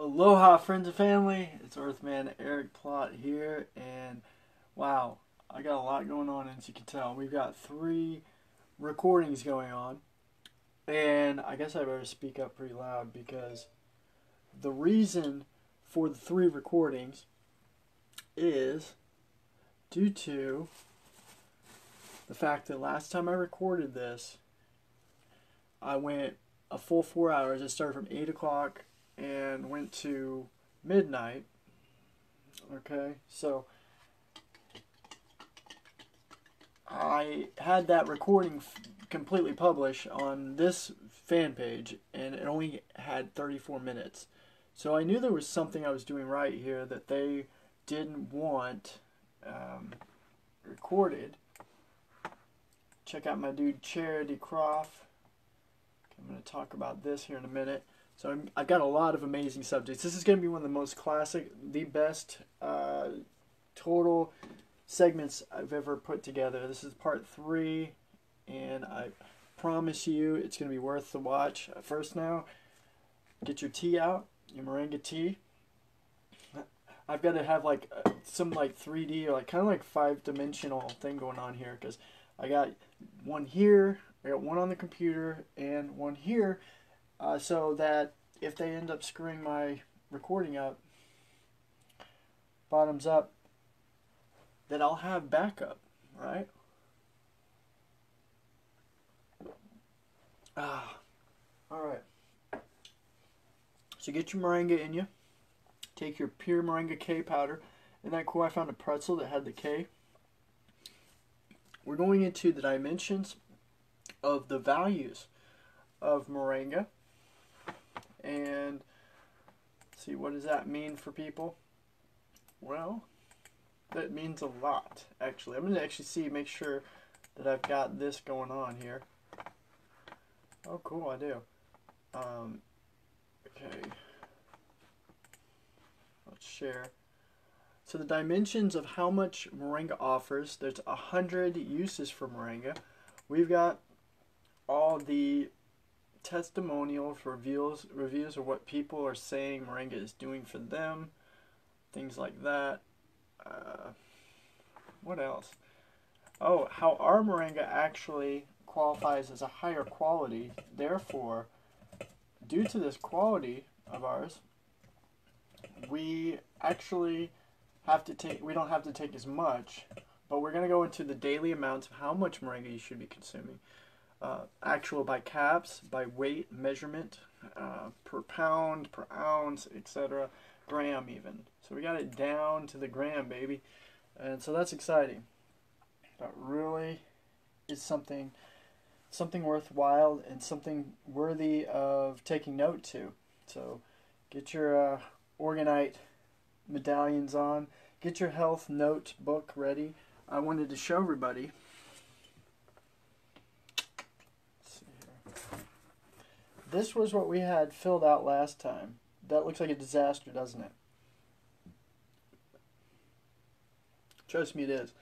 Aloha friends and family, it's Earthman Eric Plott here, and wow, I got a lot going on as you can tell. We've got 3 recordings going on, and I guess I better speak up pretty loud because the reason for the 3 recordings is due to the fact that last time I recorded this, I went a full 4 hours. I started from 8 o'clock and went to midnight. Okay, so I had that recording completely published on this fan page, and it only had 34 minutes. So I knew there was something I was doing right here that they didn't want recorded. Check out my dude Charity Croft. I'm going to talk about this here in a minute. So I've got a lot of amazing subjects. This is going to be one of the most classic, the best total segments I've ever put together. This is part 3, and I promise you it's going to be worth the watch. First now, get your tea out, your Moringa tea. I've got to have like some like 3D or like kind of like 5-dimensional thing going on here, because I got one here, I got one on the computer, and one here. So that if they end up screwing my recording up, bottoms up, that I'll have backup, right? Alright. So get your Moringa in you. Take your pure Moringa K powder. Isn't that cool? I found a pretzel that had the K. We're going into the dimensions of the values of Moringa. And see, what does that mean for people? Well, that means a lot, actually. I'm going to actually make sure that I've got this going on here. Oh, cool, I do. Okay. Let's share. So the dimensions of how much Moringa offers, there's 100 uses for Moringa. We've got all the testimonials, reviews of what people are saying Moringa is doing for them, things like that. What else? Oh, how our Moringa actually qualifies as a higher quality. Therefore, due to this quality of ours, we actually we don't have to take as much, but we're going to go into the daily amounts of how much Moringa you should be consuming. Actual by caps, by weight, measurement, per pound, per ounce, etc., gram even. So we got it down to the gram, baby. And so that's exciting. That really is something worthwhile and something worthy of taking note to. So get your Organite medallions on. Get your health notebook ready. I wanted to show everybody. This was what we had filled out last time. That looks like a disaster, doesn't it? Trust me, it is.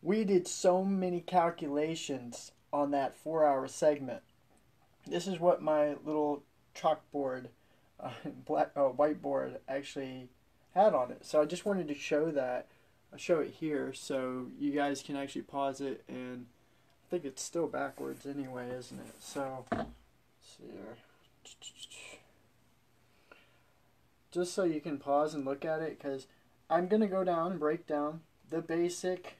We did so many calculations on that 4-hour segment. This is what my little chalkboard, whiteboard actually had on it. So I just wanted to show that. I'll show it here so you guys can actually pause it, and I think it's still backwards anyway, isn't it? So see here. Just so you can pause and look at it, because I'm going to go down and break down the basic,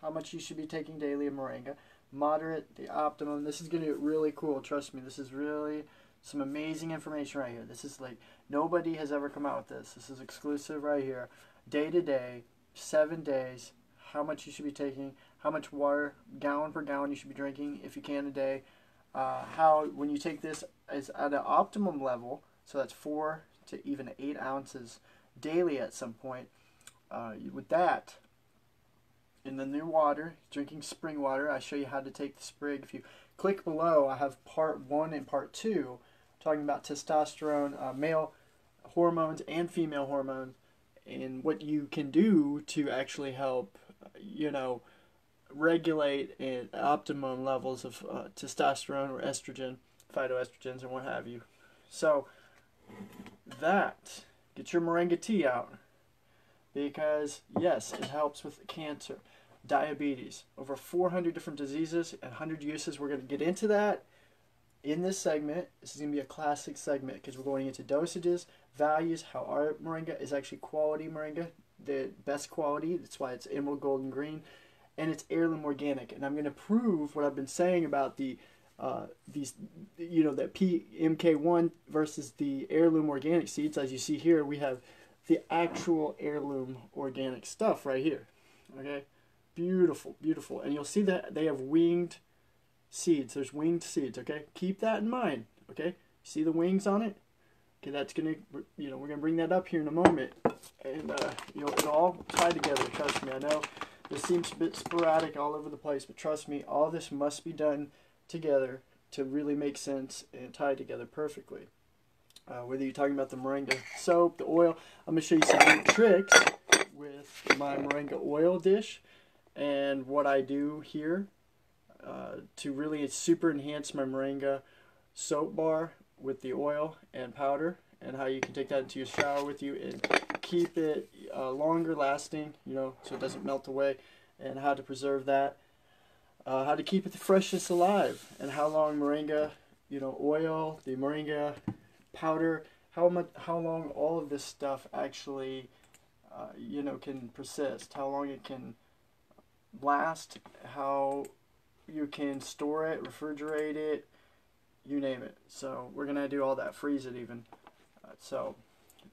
how much you should be taking daily of Moringa, moderate, the optimum. This is going to get really cool, trust me. This is really some amazing information right here. This is like, nobody has ever come out with this. This is exclusive right here. Day to day, 7 days, how much you should be taking, how much water, gallon per gallon you should be drinking if you can a day. How, when you take this, is at an optimum level, so that's 4 to even 8 ounces daily at some point. With that, and then your water, drinking spring water, I show you how to take the sprig. If you click below, I have part 1 and part 2, talking about testosterone, male hormones and female hormones, and what you can do to actually help, regulate at optimum levels of testosterone or estrogen, phytoestrogens, and what have you. So that, get your moringa tea out, because yes, it helps with cancer, diabetes, over 400 different diseases and 100 uses. We're going to get into that in this segment. This is going to be a classic segment because we're going into dosages, values, how our moringa is actually quality moringa, the best quality. That's why it's emerald golden green, and it's heirloom organic. And I'm going to prove what I've been saying about the these, you know, that PMK1 versus the heirloom organic seeds. As you see here, we have the actual heirloom organic stuff right here. Okay, beautiful, beautiful. And you'll see that they have winged seeds. There's winged seeds. Okay, keep that in mind. Okay, see the wings on it. Okay, that's gonna, you know, we're gonna bring that up here in a moment, and you know, it'll all tie together. Trust me. I know this seems a bit sporadic all over the place, but trust me, all this must be done together to really make sense and tie together perfectly. Whether you're talking about the moringa soap, the oil, I'm going to show you some neat tricks with my moringa oil dish and what I do here to really super enhance my moringa soap bar with the oil and powder, and how you can take that into your shower with you and keep it longer lasting, you know, so it doesn't melt away, and how to preserve that. How to keep it the freshness alive, and how long moringa, you know, oil, the moringa powder, how long all of this stuff actually, you know, can persist, how long it can last, how you can store it, refrigerate it, you name it. So we're gonna do all that, freeze it even. So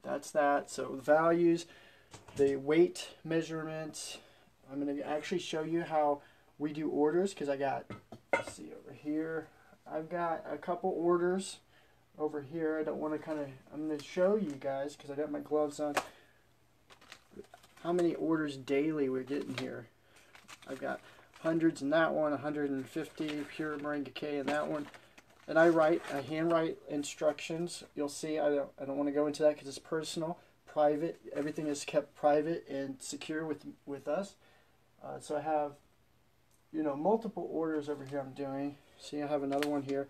that's that. So the values, the weight measurements. I'm gonna actually show you how we do orders, because I got, let's see over here, I've got a couple orders over here. I don't want to I'm going to show you guys, because I got my gloves on, how many orders daily we're getting here. I've got hundreds in that one, 150 pure Moringa K in that one. And I handwrite instructions. You'll see, I don't want to go into that because it's personal, private. Everything is kept private and secure with us. So I have, you know, multiple orders over here I'm doing. See, I have another one here.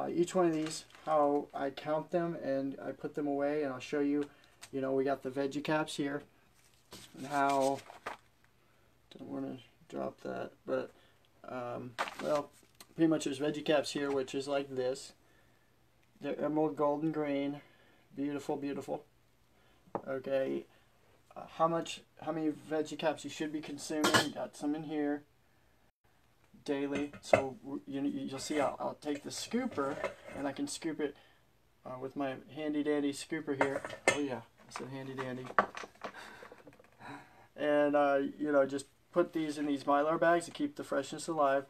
Each one of these, how I count them and I put them away, and I'll show you. You know, we got the veggie caps here, and how, don't want to drop that, but well, pretty much there's veggie caps here, which is like this. They're emerald golden green, beautiful, beautiful. Okay, how many veggie caps you should be consuming? Got some in here. Daily. So you'll see I'll take the scooper, and I can scoop it with my handy dandy scooper here. Oh yeah, I said handy dandy. And you know, just put these in these Mylar bags to keep the freshness alive.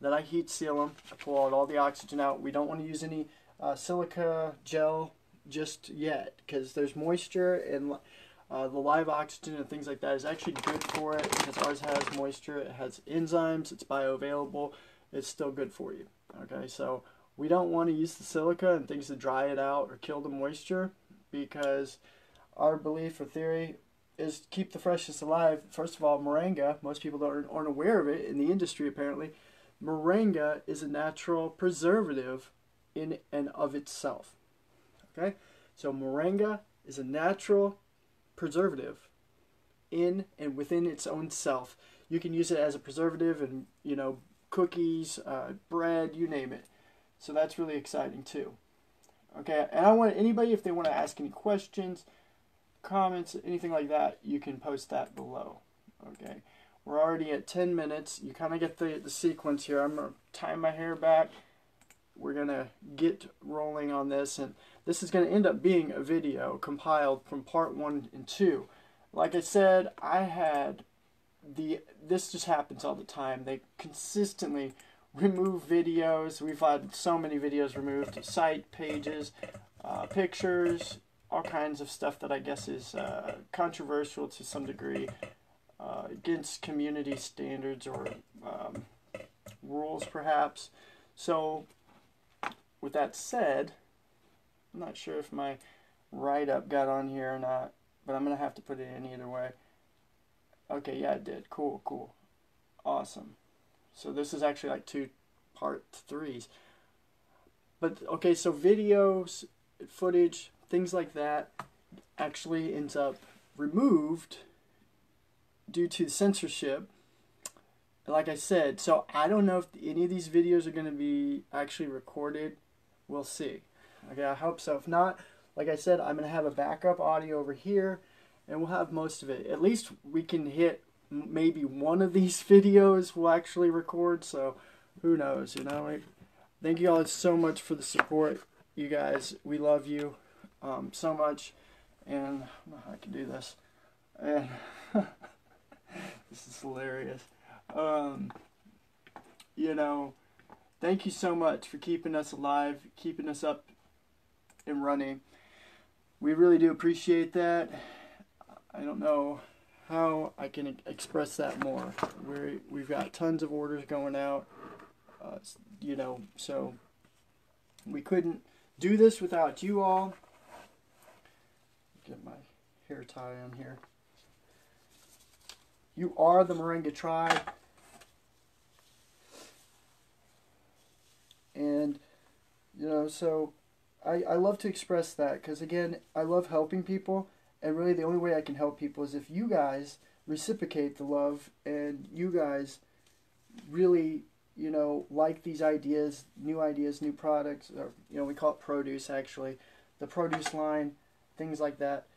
Then I heat seal them. I pull out all the oxygen out. We don't want to use any silica gel just yet, because there's moisture, and the live oxygen and things like that is actually good for it, because ours has moisture, it has enzymes, it's bioavailable, it's still good for you. Okay, so we don't want to use the silica and things to dry it out or kill the moisture, because our belief or theory is keep the freshness alive. First of all, moringa, most people aren't aware of it in the industry apparently. Moringa is a natural preservative in and of itself. Okay, so moringa is a natural preservative in and within its own self. You can use it as a preservative in, you know, cookies, bread, you name it. So that's really exciting too. Okay, and I want anybody, if they want to ask any questions, comments, anything like that, you can post that below. Okay, we're already at 10 minutes. You kind of get the sequence here. I'm going to tie my hair back. We're going to get rolling on this, and this is going to end up being a video compiled from part 1 and 2. Like I said, this just happens all the time. They consistently remove videos. We've had so many videos removed, site pages, pictures, all kinds of stuff that I guess is controversial to some degree, against community standards or rules perhaps. So with that said, I'm not sure if my write-up got on here or not, but I'm going to have to put it in either way. Okay, yeah, it did. Cool, cool. Awesome. So this is actually like 2 part 3s. But, okay, so videos, footage, things like that actually ends up removed due to censorship. Like I said, so I don't know if any of these videos are going to be actually recorded. We'll see. Okay, I hope so. If not, like I said, I'm going to have a backup audio over here, and we'll have most of it. At least we can hit maybe one of these videos will actually record, so who knows, you know. Thank you all so much for the support, you guys. We love you so much, and I don't know how I can do this. And this is hilarious. You know, thank you so much for keeping us alive, keeping us up and running. We really do appreciate that. I don't know how I can express that more. We've got tons of orders going out, you know, so we couldn't do this without you all. Get my hair tie on here. You are the Moringa tribe. And, you know, so I love to express that because, again, I love helping people. And really the only way I can help people is if you guys reciprocate the love and you guys really, you know, like these ideas, new products, or, you know, we call it produce actually, the produce line, things like that.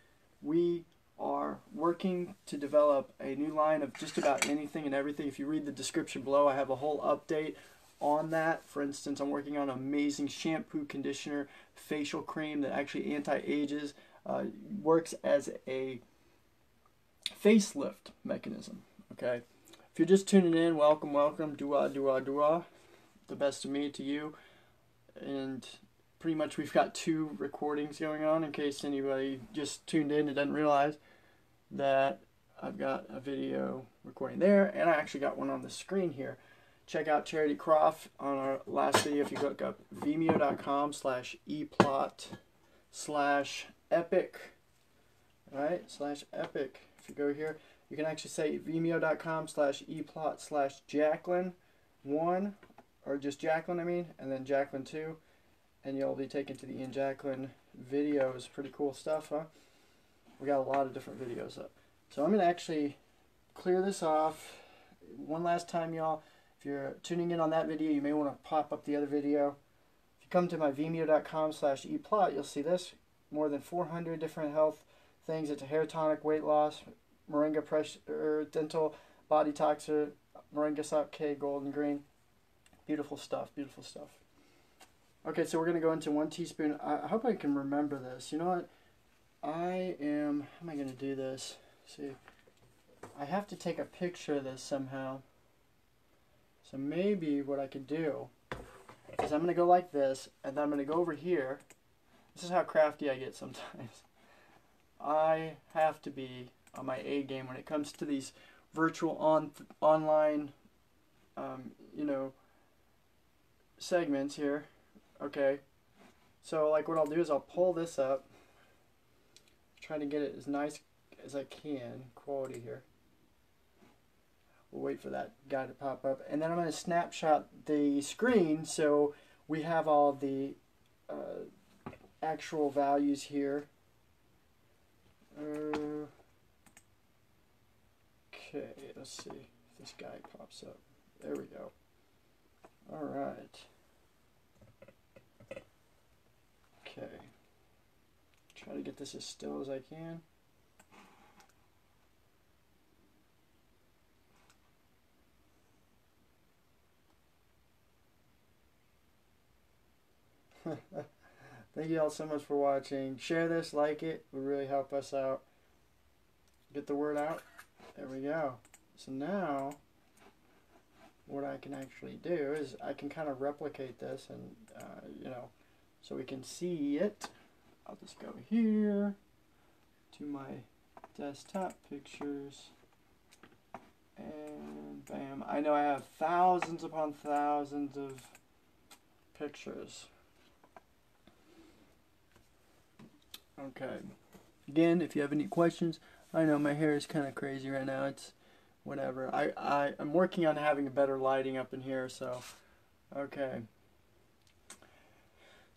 We are working to develop a new line of just about anything and everything. If you read the description below, I have a whole update on that. For instance, I'm working on an amazing shampoo, conditioner, facial cream that actually anti-ages, works as a facelift mechanism. Okay, if you're just tuning in, welcome, welcome, dua, dua, dua, the best of me to you. And pretty much we've got 2 recordings going on in case anybody just tuned in and doesn't realize that I've got a video recording there, and I actually got one on the screen here. Check out Charity Croft on our last video. If you look up vimeo.com/eplot/epic, right, /epic. If you go here, you can actually say vimeo.com/eplot/Jacqueline1, or just Jacqueline, I mean, and then Jacqueline2, and you'll be taken to the Ian Jacqueline videos. Pretty cool stuff, huh? We got a lot of different videos up. So I'm going to actually clear this off one last time, y'all. If you're tuning in on that video, you may want to pop up the other video. If you come to my vimeo.com/eplot, you'll see this. More than 400 different health things. It's a hair tonic, weight loss, Moringa pressure, dental, body toxer, Moringa sop K, golden green. Beautiful stuff, beautiful stuff. Okay, so we're going to go into 1 teaspoon. I hope I can remember this. You know what? How am I going to do this? See, I have to take a picture of this somehow. So maybe what I could do is I'm going to go like this, and then I'm going to go over here. This is how crafty I get sometimes. I have to be on my A game when it comes to these virtual online, you know, segments here. Okay, so like what I'll do is I'll pull this up, try to get it as nice as I can, quality here. We'll wait for that guy to pop up, and then I'm going to snapshot the screen so we have all the actual values here. Okay, let's see if this guy pops up. There we go. All right. Okay. Try to get this as still as I can. Thank you all so much for watching. Share this, like it. It would really help us out. Get the word out. There we go. So now, what I can actually do is I can kind of replicate this and, you know, so we can see it. I'll just go here to my desktop pictures. And bam. I know I have thousands upon thousands of pictures. Okay. Again, if you have any questions, I know my hair is kind of crazy right now. It's whatever. I'm working on having a better lighting up in here, so okay.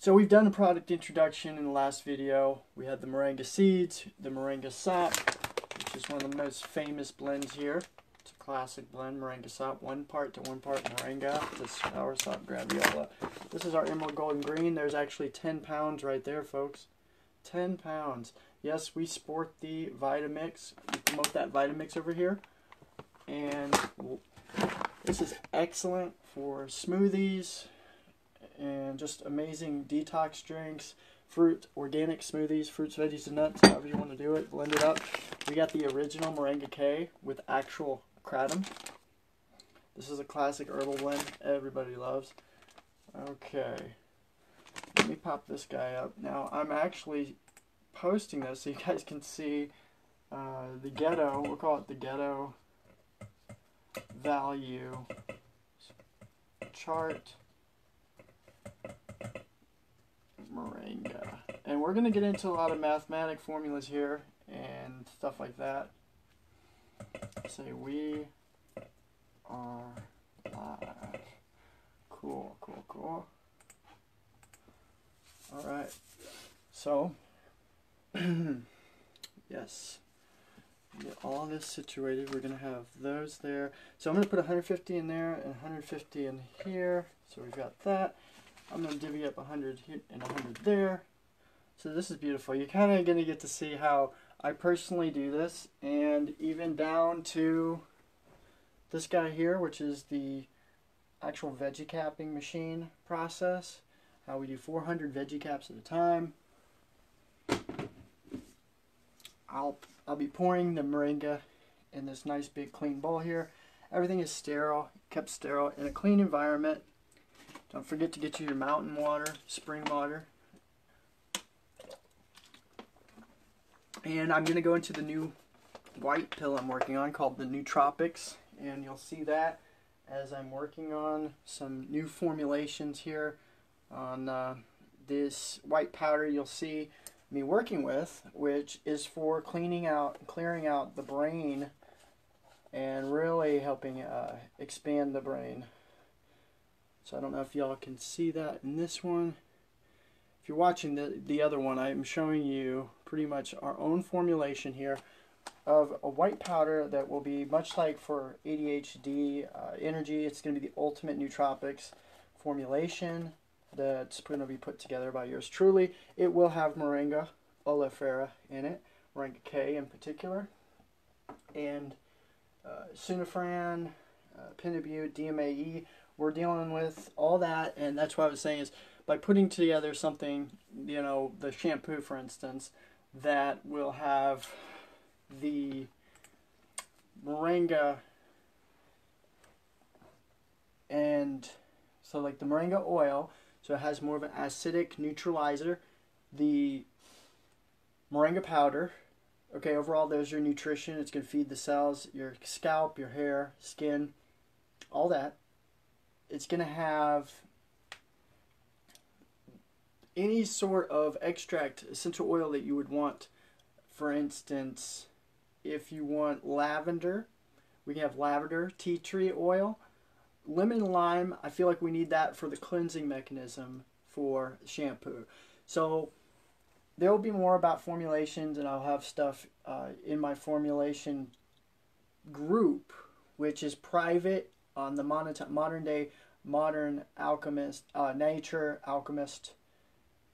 So we've done a product introduction in the last video. We had the Moringa seeds, the Moringa sap, which is one of the most famous blends here. It's a classic blend, Moringa sap, 1 part to 1 part Moringa to sour sop graviola. This is our emerald golden green. There's actually 10 pounds right there, folks. 10 pounds. Yes, we sport the Vitamix. We promote that Vitamix over here. And this is excellent for smoothies and just amazing detox drinks, fruit, organic smoothies, fruits, veggies, and nuts, however you want to do it, blend it up. We got the original Moringa K with actual kratom. This is a classic herbal blend everybody loves. Okay, let me pop this guy up. Now, I'm actually posting this so you guys can see the ghetto, we'll call it the ghetto value chart Moringa. And we're going to get into a lot of mathematic formulas here and stuff like that. Say we are live. Cool, cool, cool. Alright, so yes, get all this situated. We're going to have those there. So I'm going to put 150 in there and 150 in here. So we've got that. I'm going to divvy up 100 here and 100 there. So this is beautiful. You're kind of going to get to see how I personally do this, and even down to this guy here, which is the actual veggie capping machine process. How we do 400 veggie caps at a time. I'll be pouring the Moringa in this nice big clean bowl here. Everything is sterile, kept sterile in a clean environment. Don't forget to get you your mountain water, spring water. And I'm going to go into the new white pill I'm working on called the Nootropics. And you'll see that as I'm working on some new formulations here on this white powder you'll see me working with, which is for clearing out the brain and really helping expand the brain. So I don't know if y'all can see that in this one. If you're watching the other one, I'm showing you pretty much our own formulation here of a white powder that will be much like for ADHD, energy. It's going to be the ultimate nootropics formulation that's going to be put together by yours truly. It will have Moringa oleifera in it, Moringa K in particular, and Sunifran, Pinabute, DMAE. We're dealing with all that, and that's what I was saying is by putting together something, you know, the shampoo, for instance, that will have the Moringa, and so like the Moringa oil, so it has more of an acidic neutralizer. The Moringa powder, okay, overall there's your nutrition. It's going to feed the cells, your scalp, your hair, skin, all that. It's going to have any sort of extract, essential oil that you would want. For instance, if you want lavender, we can have lavender, tea tree oil, lemon and lime. I feel like we need that for the cleansing mechanism for shampoo. So there will be more about formulations, and I'll have stuff in my formulation group, which is private on the modern alchemist, nature alchemist,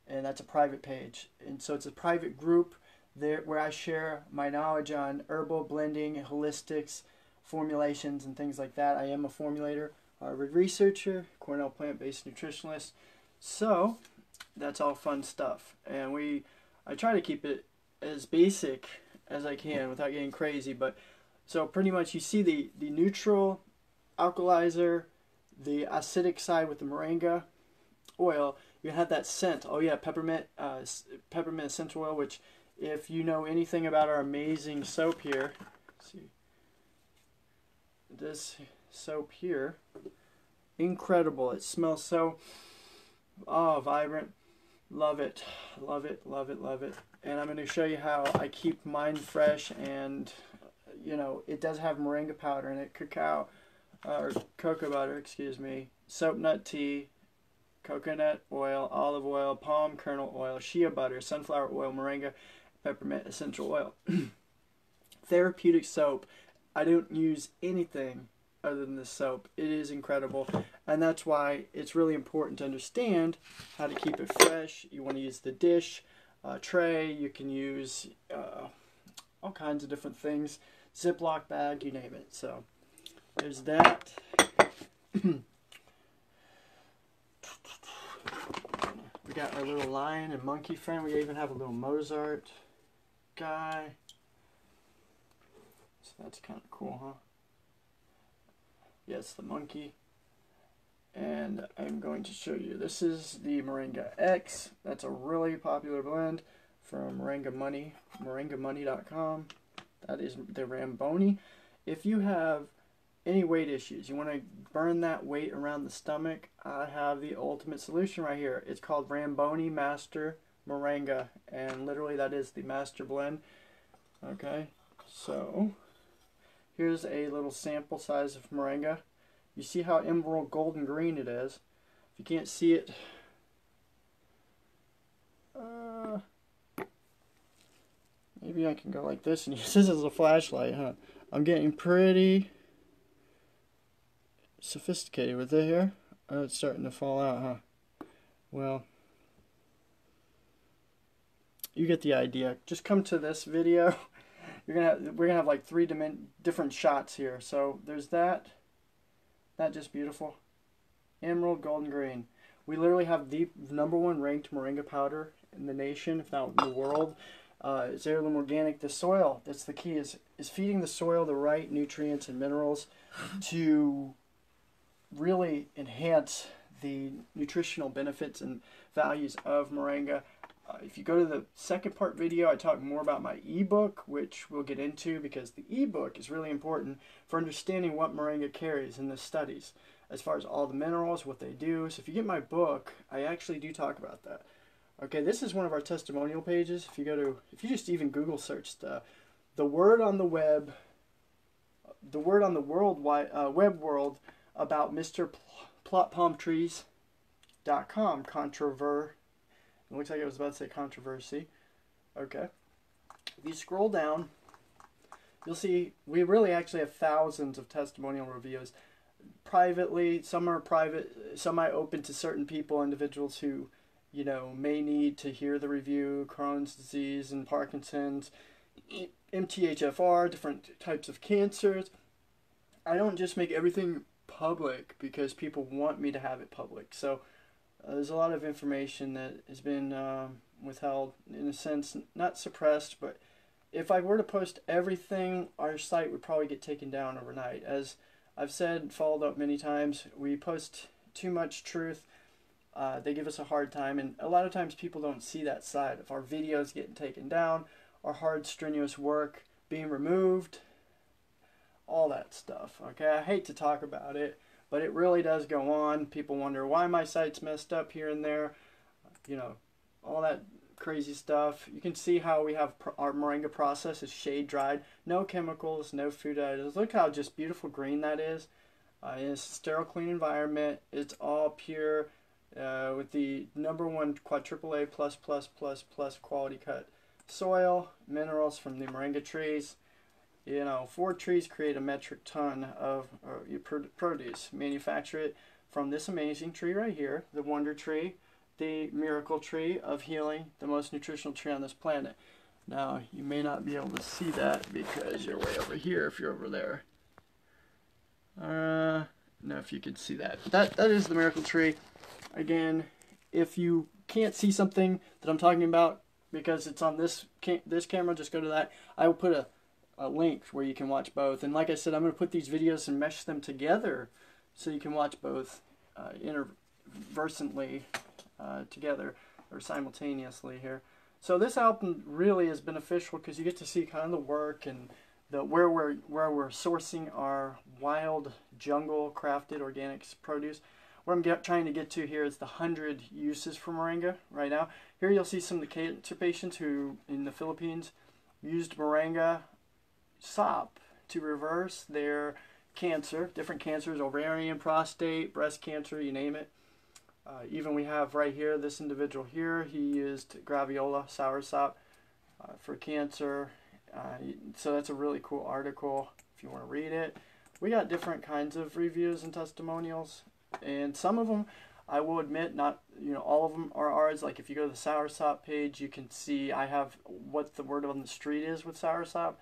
and that's a private page. And so it's a private group there where I share my knowledge on herbal blending, holistics, formulations, and things like that. I am a formulator, Harvard researcher, Cornell plant-based nutritionalist. So that's all fun stuff, and I try to keep it as basic as I can without getting crazy. But so pretty much you see the neutral alkalizer, the acidic side with the Moringa oil. You have that scent. Oh yeah, peppermint essential oil, which if you know anything about our amazing soap here, see this soap here, incredible. It smells so vibrant. Love it, love it, love it, love it. And I'm going to show you how I keep mine fresh. And you know, it does have Moringa powder in it, cocoa butter, excuse me, soap nut tea, coconut oil, olive oil, palm kernel oil, shea butter, sunflower oil, moringa, peppermint essential oil. Therapeutic soap. I don't use anything other than this soap. It is incredible, and that's why it's really important to understand how to keep it fresh. You want to use the dish tray. You can use all kinds of different things. Ziploc bag, you name it. So there's that. We got our little lion and monkey friend. We even have a little Mozart guy. So that's kind of cool, huh? Yes, the monkey. And I'm going to show you. This is the Moringa X. That's a really popular blend from moringamoney.com. That is the Ramboni. If you have any weight issues, you want to burn that weight around the stomach, I have the ultimate solution right here. It's called Ramboni Master Moringa, and literally that is the master blend. Okay, so here's a little sample size of moringa. You see how emerald golden green it is. If you can't see it, maybe I can go like this and use this as a flashlight, huh? I'm getting pretty sophisticated with it here. Oh, it's starting to fall out, huh? Well, you get the idea. Just come to this video. We're gonna have like three different shots here. So there's that. Not just beautiful. Emerald golden green. We literally have the #1 ranked moringa powder in the nation, if not in the world. It's heirloom organic. The soil, that's the key, is feeding the soil the right nutrients and minerals to really enhance the nutritional benefits and values of moringa. If you go to the second part video, I talk more about my ebook, which we'll get into, because the ebook is really important for understanding what moringa carries in the studies, as far as all the minerals, what they do. So if you get my book, I actually do talk about that. Okay, this is one of our testimonial pages. If you just even Google search the word on the web, web world about Mr. PlotPalmTrees.com, it looks like I was about to say controversy. Okay. If you scroll down, you'll see we really actually have thousands of testimonial reviews. Privately, some are private, some I open to certain people, individuals who, you know, may need to hear the review, Crohn's disease and Parkinson's, MTHFR, different types of cancers. I don't just make everything public because people want me to have it public. So there's a lot of information that has been withheld, in a sense, not suppressed, but if I were to post everything, our site would probably get taken down overnight. As I've said, followed up many times, we post too much truth. They give us a hard time, and a lot of times people don't see that side of our videos getting taken down, our hard, strenuous work being removed, all that stuff. Okay, I hate to talk about it, but it really does go on. People wonder why my site's messed up here and there, you know, all that crazy stuff. You can see how we have our moringa process is shade dried, no chemicals, no food additives. Look how just beautiful green that is. In a sterile, clean environment. It's all pure, with the #1 AAA++++ quality cut soil, minerals from the moringa trees. You know, 4 trees create a metric ton of produce. Manufacture it from this amazing tree right here, the wonder tree, the miracle tree of healing, the most nutritional tree on this planet. Now, you may not be able to see that because you're way over here if you're over there. No, if you could see that. That is the miracle tree. Again, if you can't see something that I'm talking about because it's on this camera, just go to that. I will put a link where you can watch both. And like I said, I'm going to put these videos and mesh them together so you can watch both interversantly together or simultaneously here. So this album really is beneficial because you get to see kind of the work and where we're sourcing our wild jungle crafted organic produce. What I'm trying to get to here is the 100 uses for moringa right now. Here you'll see some of the cancer patients who in the Philippines used moringa sop to reverse their cancer, different cancers, ovarian, prostate, breast cancer, you name it. Even we have right here, this individual here, he used graviola soursop for cancer. So that's a really cool article if you want to read it. We got different kinds of reviews and testimonials, and some of them, I will admit, not all of them are ours. Like if you go to the soursop page, you can see I have what the word on the street is with soursop,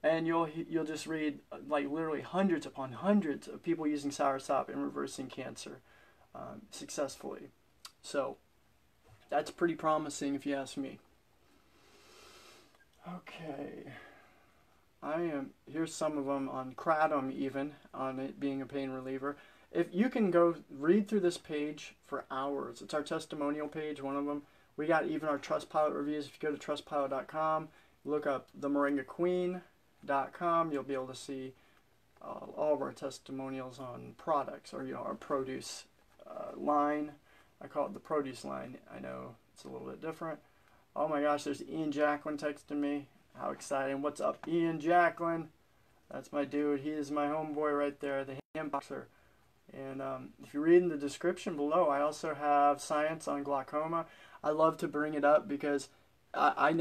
and you'll just read like literally hundreds upon hundreds of people using soursop and reversing cancer successfully. So that's pretty promising if you ask me. Okay, here's some of them on kratom, even on it being a pain reliever. If you can go read through this page for hours. It's our testimonial page, one of them. We got even our Trustpilot reviews. If you go to trustpilot.com, look up the moringaqueen.com, you'll be able to see all of our testimonials on products, or our produce line. I call it the produce line. I know it's a little bit different. Oh my gosh, there's Ian Jacklin texting me. How exciting. What's up, Ian Jacklin? That's my dude. He is my homeboy right there, the hamboxer. And if you read in the description below, I also have science on glaucoma. I love to bring it up because I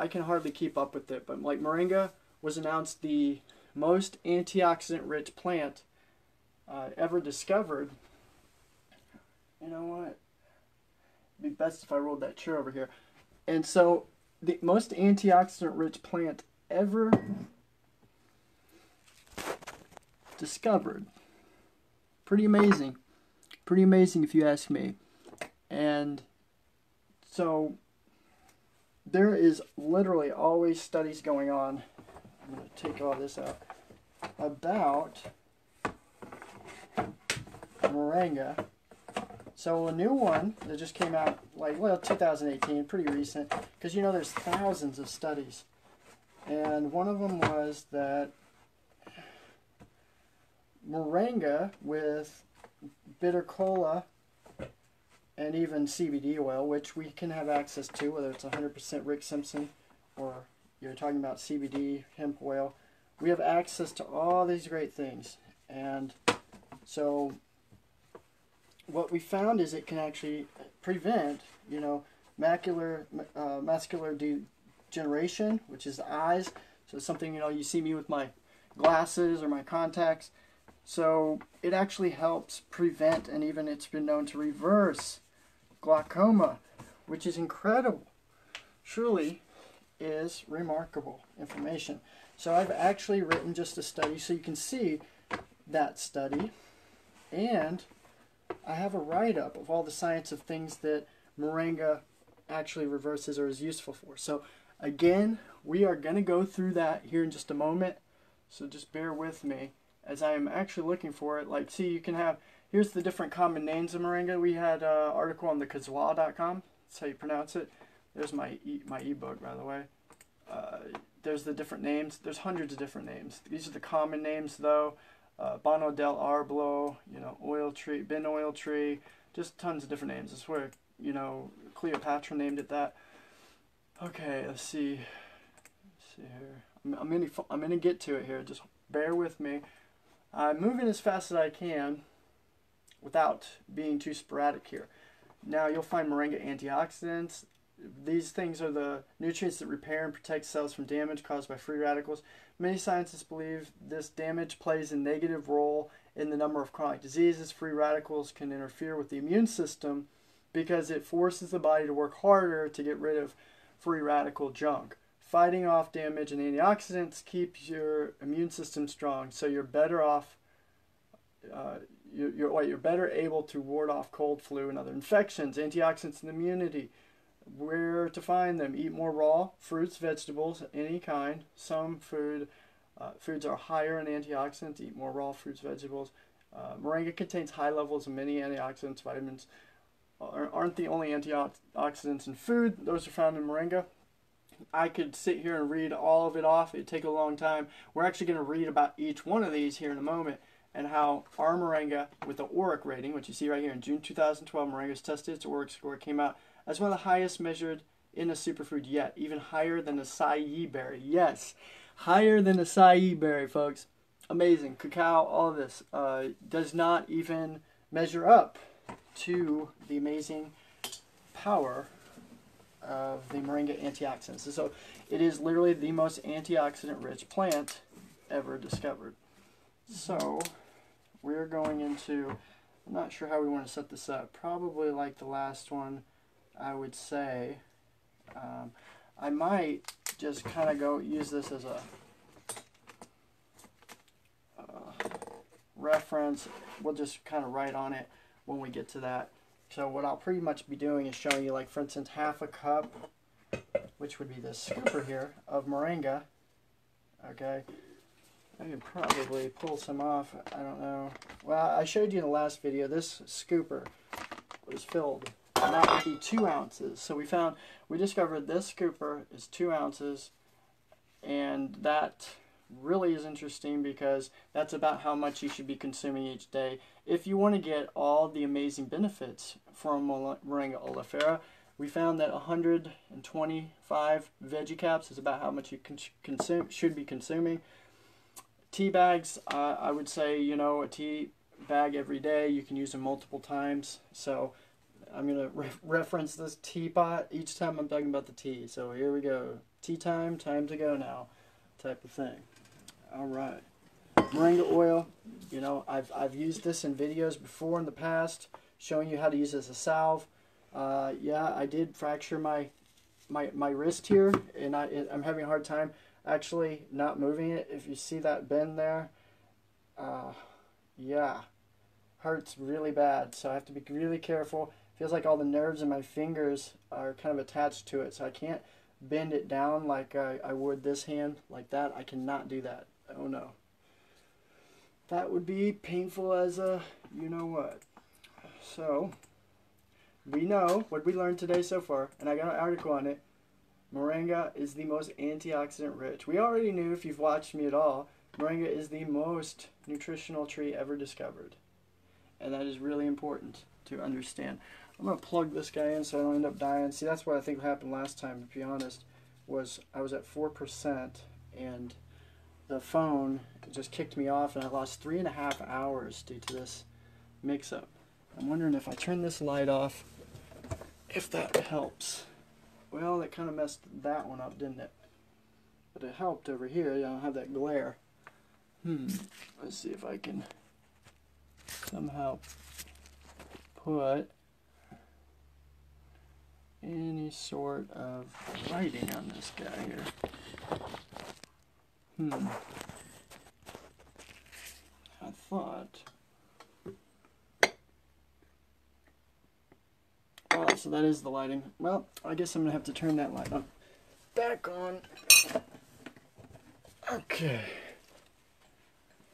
can hardly keep up with it. But like Moringa was announced the most antioxidant-rich plant ever discovered. You know what? It'd be best if I rolled that chair over here. And so, the most antioxidant-rich plant ever discovered. Pretty amazing. Pretty amazing if you ask me. And so, there is literally always studies going on. I'm going to take all this out. About Moringa. So a new one that just came out, 2018, pretty recent, because there's thousands of studies. And one of them was that Moringa with bitter cola and even CBD oil, which we can have access to, whether it's 100% Rick Simpson or you're talking about CBD, hemp oil, we have access to all these great things. And so what we found is it can actually prevent, macular degeneration, which is the eyes. So it's something, you see me with my glasses or my contacts. So it actually helps prevent, and even it's been known to reverse glaucoma, which is incredible. Truly is remarkable information. So I've actually written just a study so you can see that study, and I have a write-up of all the science of things that Moringa actually reverses or is useful for. So again, we are going to go through that here in just a moment. So just bear with me as I am actually looking for it. See, you can have, here's the different common names of Moringa. We had an article on the Kazweh.com. That's how you pronounce it. There's my ebook, by the way. There's the different names. There's hundreds of different names. These are the common names, though. Bono del Arbolo, oil tree, bin oil tree, just tons of different names. That's where, Cleopatra named it that. Okay, let's see. Let's see here. I'm gonna get to it here. Just bear with me. I'm moving as fast as I can without being too sporadic here. Now you'll find Moringa antioxidants. These things are the nutrients that repair and protect cells from damage caused by free radicals. Many scientists believe this damage plays a negative role in the number of chronic diseases. Free radicals can interfere with the immune system because it forces the body to work harder to get rid of free radical junk. Fighting off damage and antioxidants keeps your immune system strong, so you're better off. You're better able to ward off cold, flu, and other infections. Antioxidants and immunity. Where to find them? Eat more raw fruits, vegetables, any kind. Some foods are higher in antioxidants. Eat more raw fruits, vegetables. Moringa contains high levels of many antioxidants. Vitamins aren't the only antioxidants in food. Those are found in Moringa. I could sit here and read all of it off. It'd take a long time. We're actually going to read about each one of these here in a moment, and how our Moringa with the ORAC rating, which you see right here in June 2012, Moringa's tested its ORAC score, came out as one of the highest measured in a superfood yet, even higher than acai berry. Yes, higher than acai berry, folks. Amazing. Cacao, all of this does not even measure up to the amazing power of the Moringa antioxidants. So it is literally the most antioxidant rich plant ever discovered. So we're going into, I'm not sure how we want to set this up, probably like the last one, I would say. I might just kind of go use this as a reference. We'll just kind of write on it when we get to that. So what I'll pretty much be doing is showing you, like, for instance, half a cup, which would be this scooper here, of Moringa. Okay, I could probably pull some off, I don't know. Well, I showed you in the last video, this scooper was filled, and that would be 2 ounces. So we discovered this scooper is 2 ounces, and that really is interesting because that's about how much you should be consuming each day if you want to get all the amazing benefits from Moringa oleifera. We found that 125 veggie caps is about how much you should be consuming. Tea bags, I would say, you know, a tea bag every day. You can use them multiple times. So I'm going to reference this teapot each time I'm talking about the tea. So here we go. Tea time, time to go now, type of thing. All right. Moringa oil, you know, I've used this in videos before in the past, showing you how to use it as a salve. Yeah, I did fracture my wrist here, and I'm having a hard time actually not moving it. If you see that bend there, yeah, hurts really bad. So I have to be really careful. Feels like all the nerves in my fingers are kind of attached to it, so I can't bend it down like I would this hand, like that. I cannot do that. Oh no. That would be painful as a you know what. So we know what we learned today so far, and I got an article on it. Moringa is the most antioxidant rich. We already knew, if you've watched me at all, Moringa is the most nutritional tree ever discovered. And that is really important to understand. I'm going to plug this guy in so I don't end up dying. See, that's what I think happened last time, to be honest, was I was at 4% and the phone just kicked me off, and I lost 3.5 hours due to this mix-up. I'm wondering if I turn this light off, if that helps. Well, that kind of messed that one up, didn't it? But it helped over here. I don't have that glare. Let's see if I can somehow put any sort of lighting on this guy here. I thought. Oh, so that is the lighting. Well, I guess I'm going to have to turn that light on. Back on. Okay.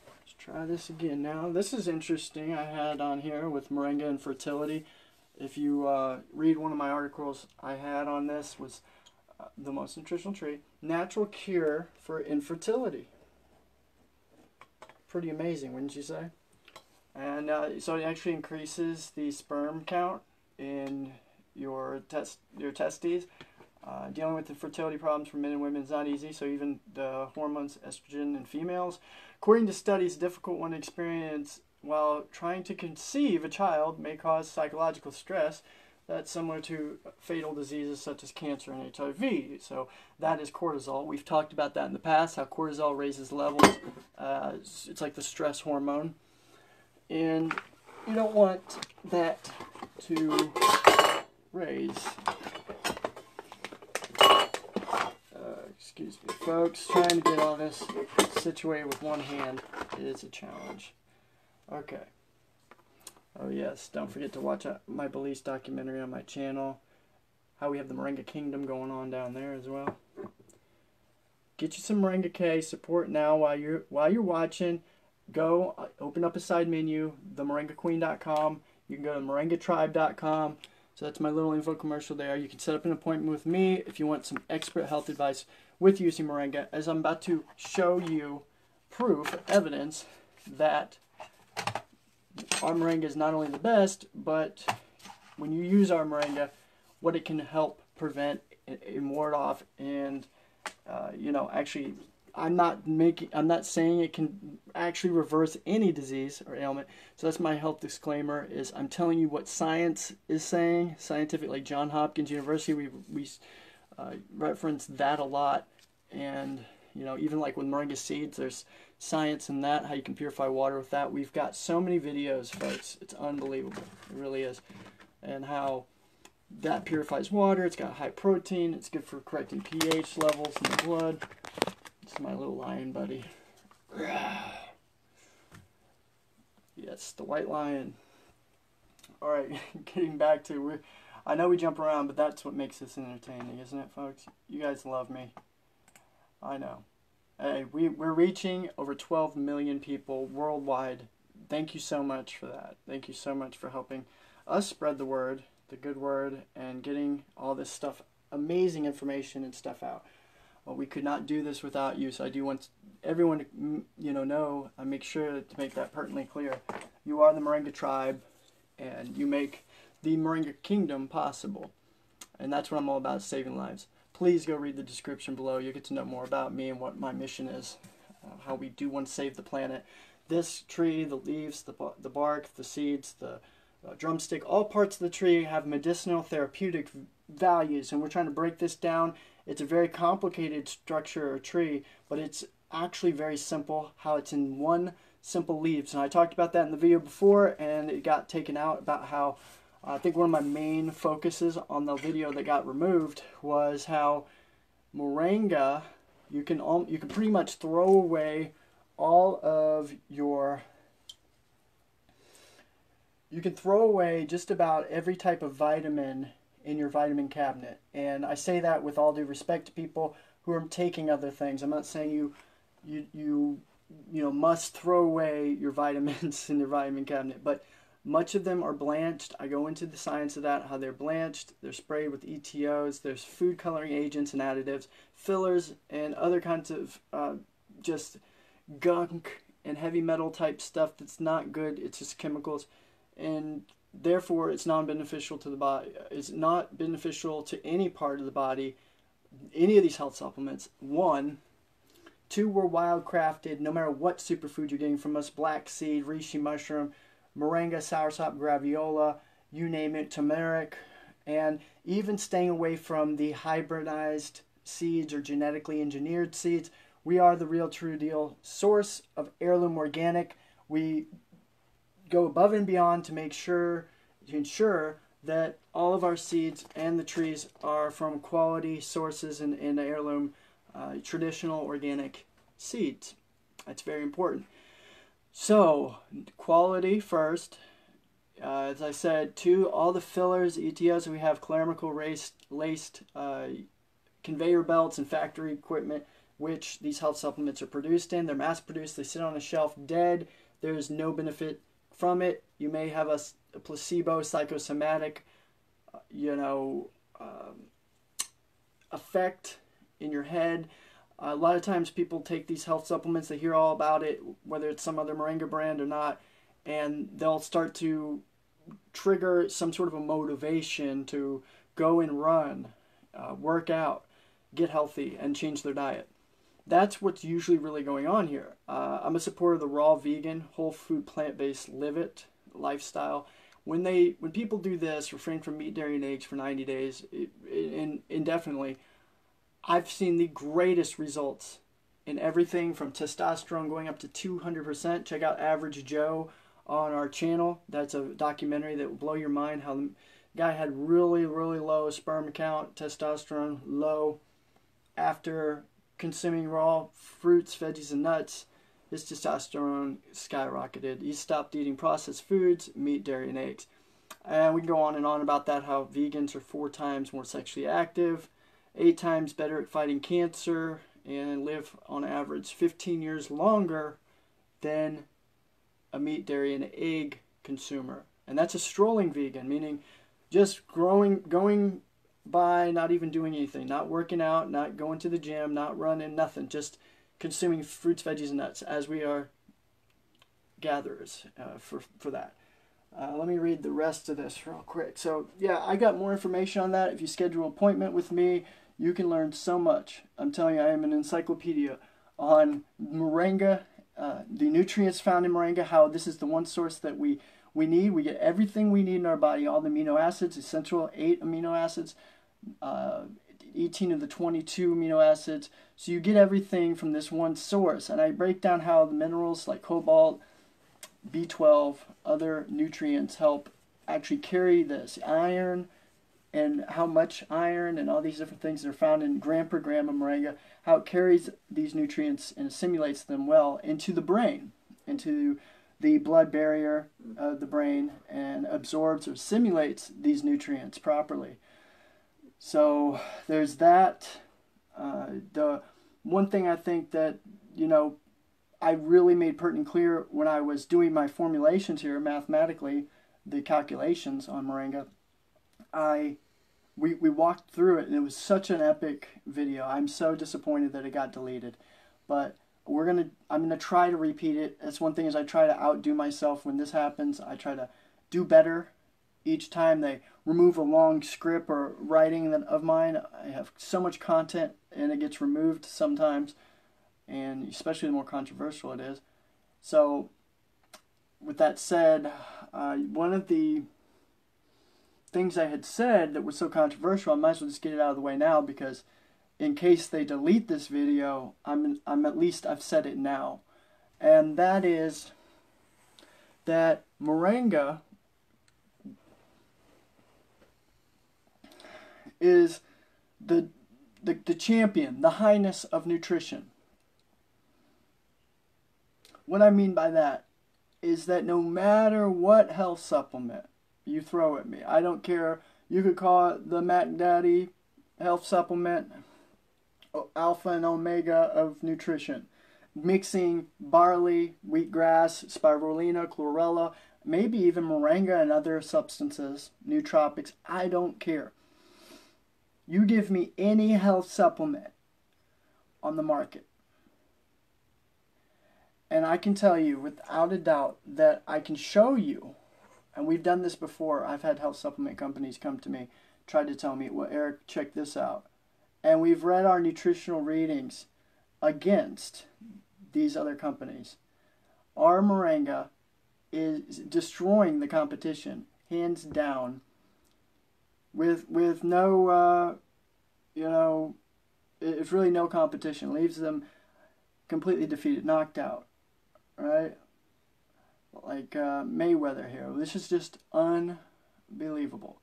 Let's try this again now. This is interesting. I had on here with Moringa and fertility. If you read one of my articles I had on this, was the most nutritional tree. Natural cure for infertility. Pretty amazing, wouldn't you say? And so it actually increases the sperm count in your testes. Dealing with infertility problems for men and women is not easy, so even the hormones estrogen in females. According to studies, a difficult one to experience while trying to conceive a child may cause psychological stress that's similar to fatal diseases such as cancer and HIV. So that is cortisol. We've talked about that in the past, how cortisol raises levels. It's like the stress hormone. And you don't want that to raise. Excuse me, folks. Trying to get all this situated with one hand is a challenge. Okay. Oh yes, don't forget to watch my beliefs documentary on my channel. How we have the Moringa Kingdom going on down there as well. Get you some Moringa K. Support now while you're watching. Go open up a side menu, themoringaqueen.com. You can go to moringatribe.com. So that's my little info commercial there. You can set up an appointment with me if you want some expert health advice with using Moringa, as I'm about to show you proof, evidence that our Moringa is not only the best, but when you use our Moringa, what it can help prevent and ward off and, you know, actually I'm not saying it can actually reverse any disease or ailment. So that's my health disclaimer, is I'm telling you what science is saying. Scientific, like Johns Hopkins University, we reference that a lot. And, you know, even like with moringa seeds, there's science in that, how you can purify water with that. We've got so many videos, folks. It's unbelievable. It really is. And how that purifies water. It's got high protein. It's good for correcting pH levels in the blood. It's my little lion buddy. Yes, the white lion. All right, getting back to, I know we jump around, but that's what makes this entertaining, isn't it, folks? You guys love me. I know. Hey, we're reaching over 12 million people worldwide. Thank you so much for that. Thank you so much for helping us spread the word, the good word, and getting all this stuff, amazing information and stuff out. Well, we could not do this without you, so I do want everyone to, you know, I make sure to make that pertinently clear. You are the Moringa tribe, and you make the Moringa kingdom possible. And that's what I'm all about, saving lives. Please go read the description below. You'll get to know more about me and what my mission is, how we do want to save the planet. This tree, the leaves, the bark, the seeds, the drumstick, all parts of the tree have medicinal therapeutic values, and we're trying to break this down. It's a very complicated structure or tree, but it's actually very simple, how it's in one simple leaves. And I talked about that in the video before, and it got taken out, about how I think one of my main focuses on the video that got removed was how Moringa, you can pretty much throw away all of your, you can throw away just about every type of vitamin in your vitamin cabinet. And I say that with all due respect to people who are taking other things. I'm not saying you must throw away your vitamins in your vitamin cabinet, but much of them are blanched. I go into the science of that, how they're blanched, they're sprayed with ETOs, there's food coloring agents and additives, fillers, and other kinds of just gunk and heavy metal type stuff that's not good. It's just chemicals, and therefore it's non-beneficial to the body. It's not beneficial to any part of the body, any of these health supplements. 1, 2, we're wildcrafted, no matter what superfood you're getting from us, black seed, reishi mushroom, moringa, soursop, graviola, you name it, turmeric, and even staying away from the hybridized seeds or genetically engineered seeds. We are the real true deal source of heirloom organic. We go above and beyond to ensure that all of our seeds and the trees are from quality sources and heirloom traditional organic seeds. That's very important. So, quality first. As I said, 2, all the fillers, ETOs, we have chemical laced conveyor belts and factory equipment, which these health supplements are produced in. They're mass produced, they sit on a shelf dead. There's no benefit from it. You may have a placebo, psychosomatic, effect in your head. A lot of times people take these health supplements, they hear all about it, whether it's some other Moringa brand or not, and they'll start to trigger some sort of a motivation to go and run, work out, get healthy, and change their diet. That's what's usually really going on here. I'm a supporter of the raw vegan, whole food, plant-based, live it lifestyle. When people do this, refrain from meat, dairy, and eggs for 90 days, indefinitely, I've seen the greatest results in everything from testosterone going up to 200%. Check out Average Joe on our channel. That's a documentary that will blow your mind, how the guy had really, really low sperm count, testosterone low. After consuming raw fruits, veggies, and nuts, his testosterone skyrocketed. He stopped eating processed foods, meat, dairy, and eggs. And we can go on and on about that, how vegans are 4 times more sexually active, 8 times better at fighting cancer, and live on average 15 years longer than a meat, dairy, and egg consumer. And that's a strolling vegan, meaning just going by, not even doing anything, not working out, not going to the gym, not running, nothing, just consuming fruits, veggies, and nuts, as we are gatherers for that. Let me read the rest of this real quick. So yeah, I got more information on that. If you schedule an appointment with me, you can learn so much. I'm telling you, I am an encyclopedia on moringa, the nutrients found in moringa, how this is the one source that we need. We get everything we need in our body, all the amino acids, essential 8 amino acids, 18 of the 22 amino acids. So you get everything from this one source. And I break down how the minerals like cobalt, B12, other nutrients help actually carry this iron, and how much iron and all these different things that are found in gram per gram of moringa, how it carries these nutrients and assimilates them well into the brain, into the blood barrier of the brain, and absorbs or assimilates these nutrients properly. So there's that. The one thing I think that, I really made pertinent clear when I was doing my formulations here, mathematically, the calculations on moringa, we walked through it, and it was such an epic video. I'm so disappointed that it got deleted, but I'm gonna try to repeat it. That's one thing, is I try to outdo myself when this happens. I try to do better each time they remove a long script or writing of mine. I have so much content, and it gets removed sometimes, and especially the more controversial it is. So with that said, one of the things I had said that was so controversial, I might as well just get it out of the way now, because in case they delete this video, I'm at least I've said it now. And that is that moringa is the champion, the highness of nutrition. What I mean by that is that no matter what health supplement you throw at me, I don't care, you could call it the Mac Daddy health supplement, alpha and omega of nutrition, mixing barley, wheatgrass, spirulina, chlorella, maybe even moringa and other substances, nootropics, I don't care. You give me any health supplement on the market, and I can tell you without a doubt that I can show you, and we've done this before. I've had health supplement companies come to me, tried to tell me, well, Eric, check this out. And we've read our nutritional readings against these other companies. Our moringa is destroying the competition, hands down, with no, it's really no competition. Leaves them completely defeated, knocked out, right? Like Mayweather here. This is just unbelievable.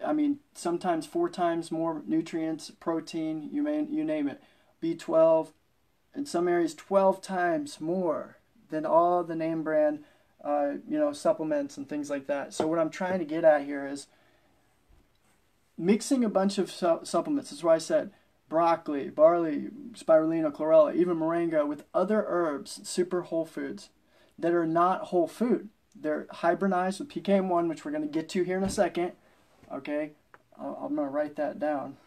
I mean, sometimes 4 times more nutrients, protein, you name it, B12, in some areas 12 times more than all the name brand, supplements and things like that. So what I'm trying to get at here is mixing a bunch of supplements. That's why I said broccoli, barley, spirulina, chlorella, even moringa, with other herbs, super whole foods that are not whole food. They're hybridized with PKM1, which we're going to get to here in a second. Okay, I'm going to write that down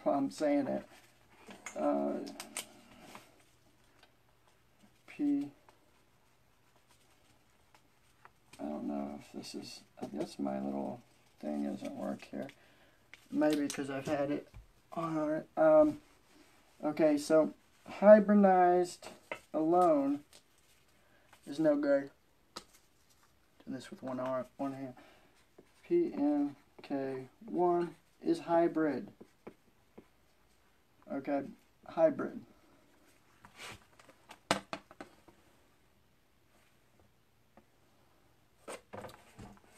while I'm saying it. I don't know if this is, I guess my little thing doesn't work here. Maybe because I've had it on it. Okay, so hybridized alone is no good. Do this with one hand. PMK1 is hybrid. Okay, hybrid.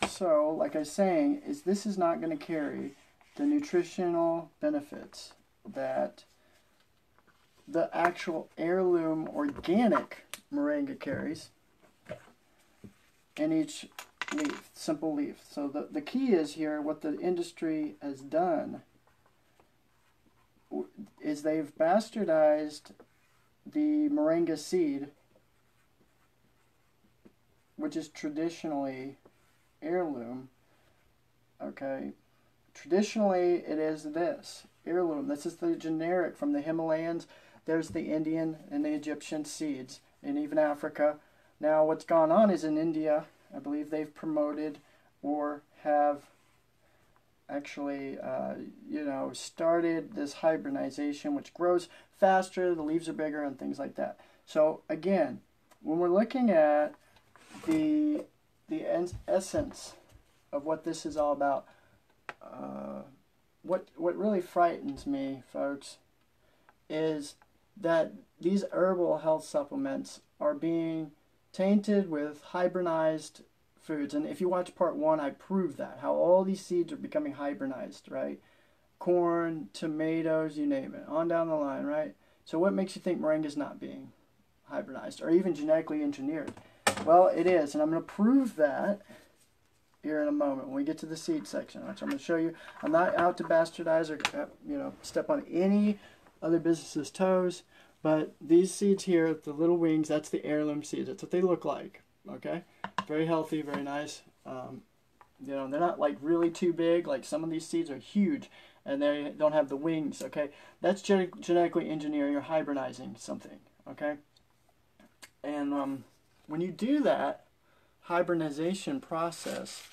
So, like I was saying, this is not going to carry the nutritional benefits that the actual heirloom organic moringa carries in each leaf, simple leaf. So the key is here, what the industry has done is they've bastardized the moringa seed, which is traditionally heirloom. Okay, traditionally it is this heirloom. This is the generic from the Himalayas. There's the Indian and the Egyptian seeds, and even Africa. Now what's gone on is in India, I believe they've promoted or have actually, started this hybridization, which grows faster, the leaves are bigger, and things like that. So again, when we're looking at the essence of what this is all about, what really frightens me, folks, is that these herbal health supplements are being tainted with hybridized foods. And if you watch part 1, I proved that, how all these seeds are becoming hybridized, right? Corn, tomatoes, you name it, on down the line, right? So what makes you think Moringa is not being hybridized or even genetically engineered? Well, it is, and I'm going to prove that here in a moment when we get to the seed section. So I'm going to show you. I'm not out to bastardize or step on any other business's toes, but these seeds here, the little wings, that's the heirloom seeds. That's what they look like. Okay, very healthy, very nice. They're not like really too big. Like some of these seeds are huge, and they don't have the wings. Okay, that's genetically engineering or hybridizing something. Okay, and when you do that hybridization process,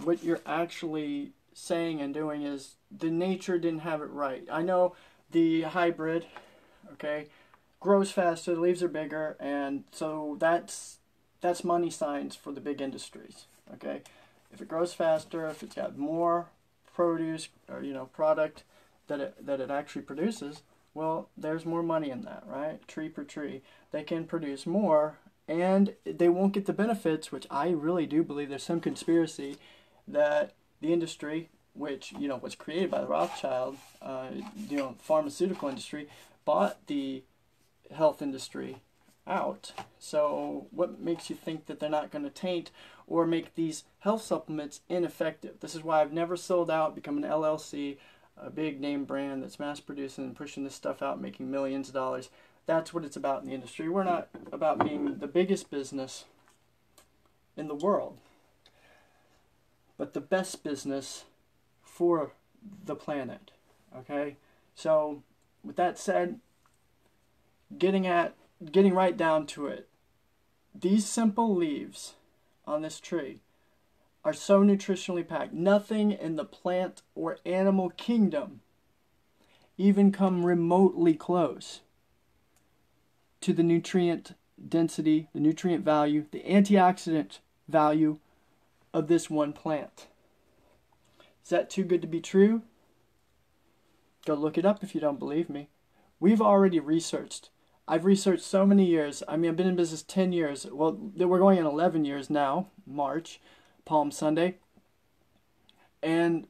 what you're actually saying and doing is the nature didn't have it right. I know the hybrid, okay, grows faster, the leaves are bigger, and so that's money signs for the big industries. Okay, if it grows faster, if it's got more produce or product that it actually produces, well, there's more money in that, right? Tree per tree, they can produce more, and they won't get the benefits, which I really do believe there's some conspiracy that the industry, which was created by the Rothschild, pharmaceutical industry, bought the health industry out. So what makes you think that they're not going to taint or make these health supplements ineffective? This is why I've never sold out, become an LLC, a big name brand that's mass producing and pushing this stuff out, making millions of dollars. That's what it's about in the industry. We're not about being the biggest business in the world, but the best business for the planet. Okay? So with that said, getting right down to it, these simple leaves on this tree are so nutritionally packed. Nothing in the plant or animal kingdom even come remotely close to the nutrient density, the nutrient value, the antioxidant value of this one plant. Is that too good to be true? Go look it up if you don't believe me. We've already researched. I've researched so many years. I mean, I've been in business 10 years. Well, we're going on 11 years now, March, Palm Sunday. And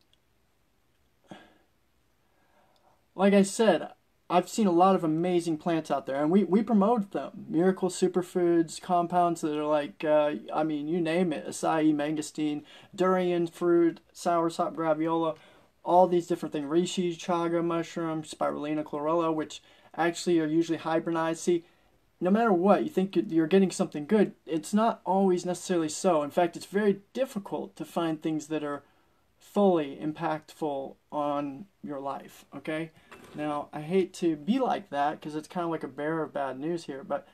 like I said, I've seen a lot of amazing plants out there, and we promote them. Miracle superfoods, compounds that are like, you name it, acai, mangosteen, durian fruit, soursop, graviola, all these different things. Reishi, chaga mushroom, spirulina, chlorella, which actually are usually hybridized. See, no matter what, you think you're getting something good, it's not always necessarily so. In fact, it's very difficult to find things that are fully impactful on your life, okay? Now, I hate to be like that because it's kind of like a bearer of bad news here, but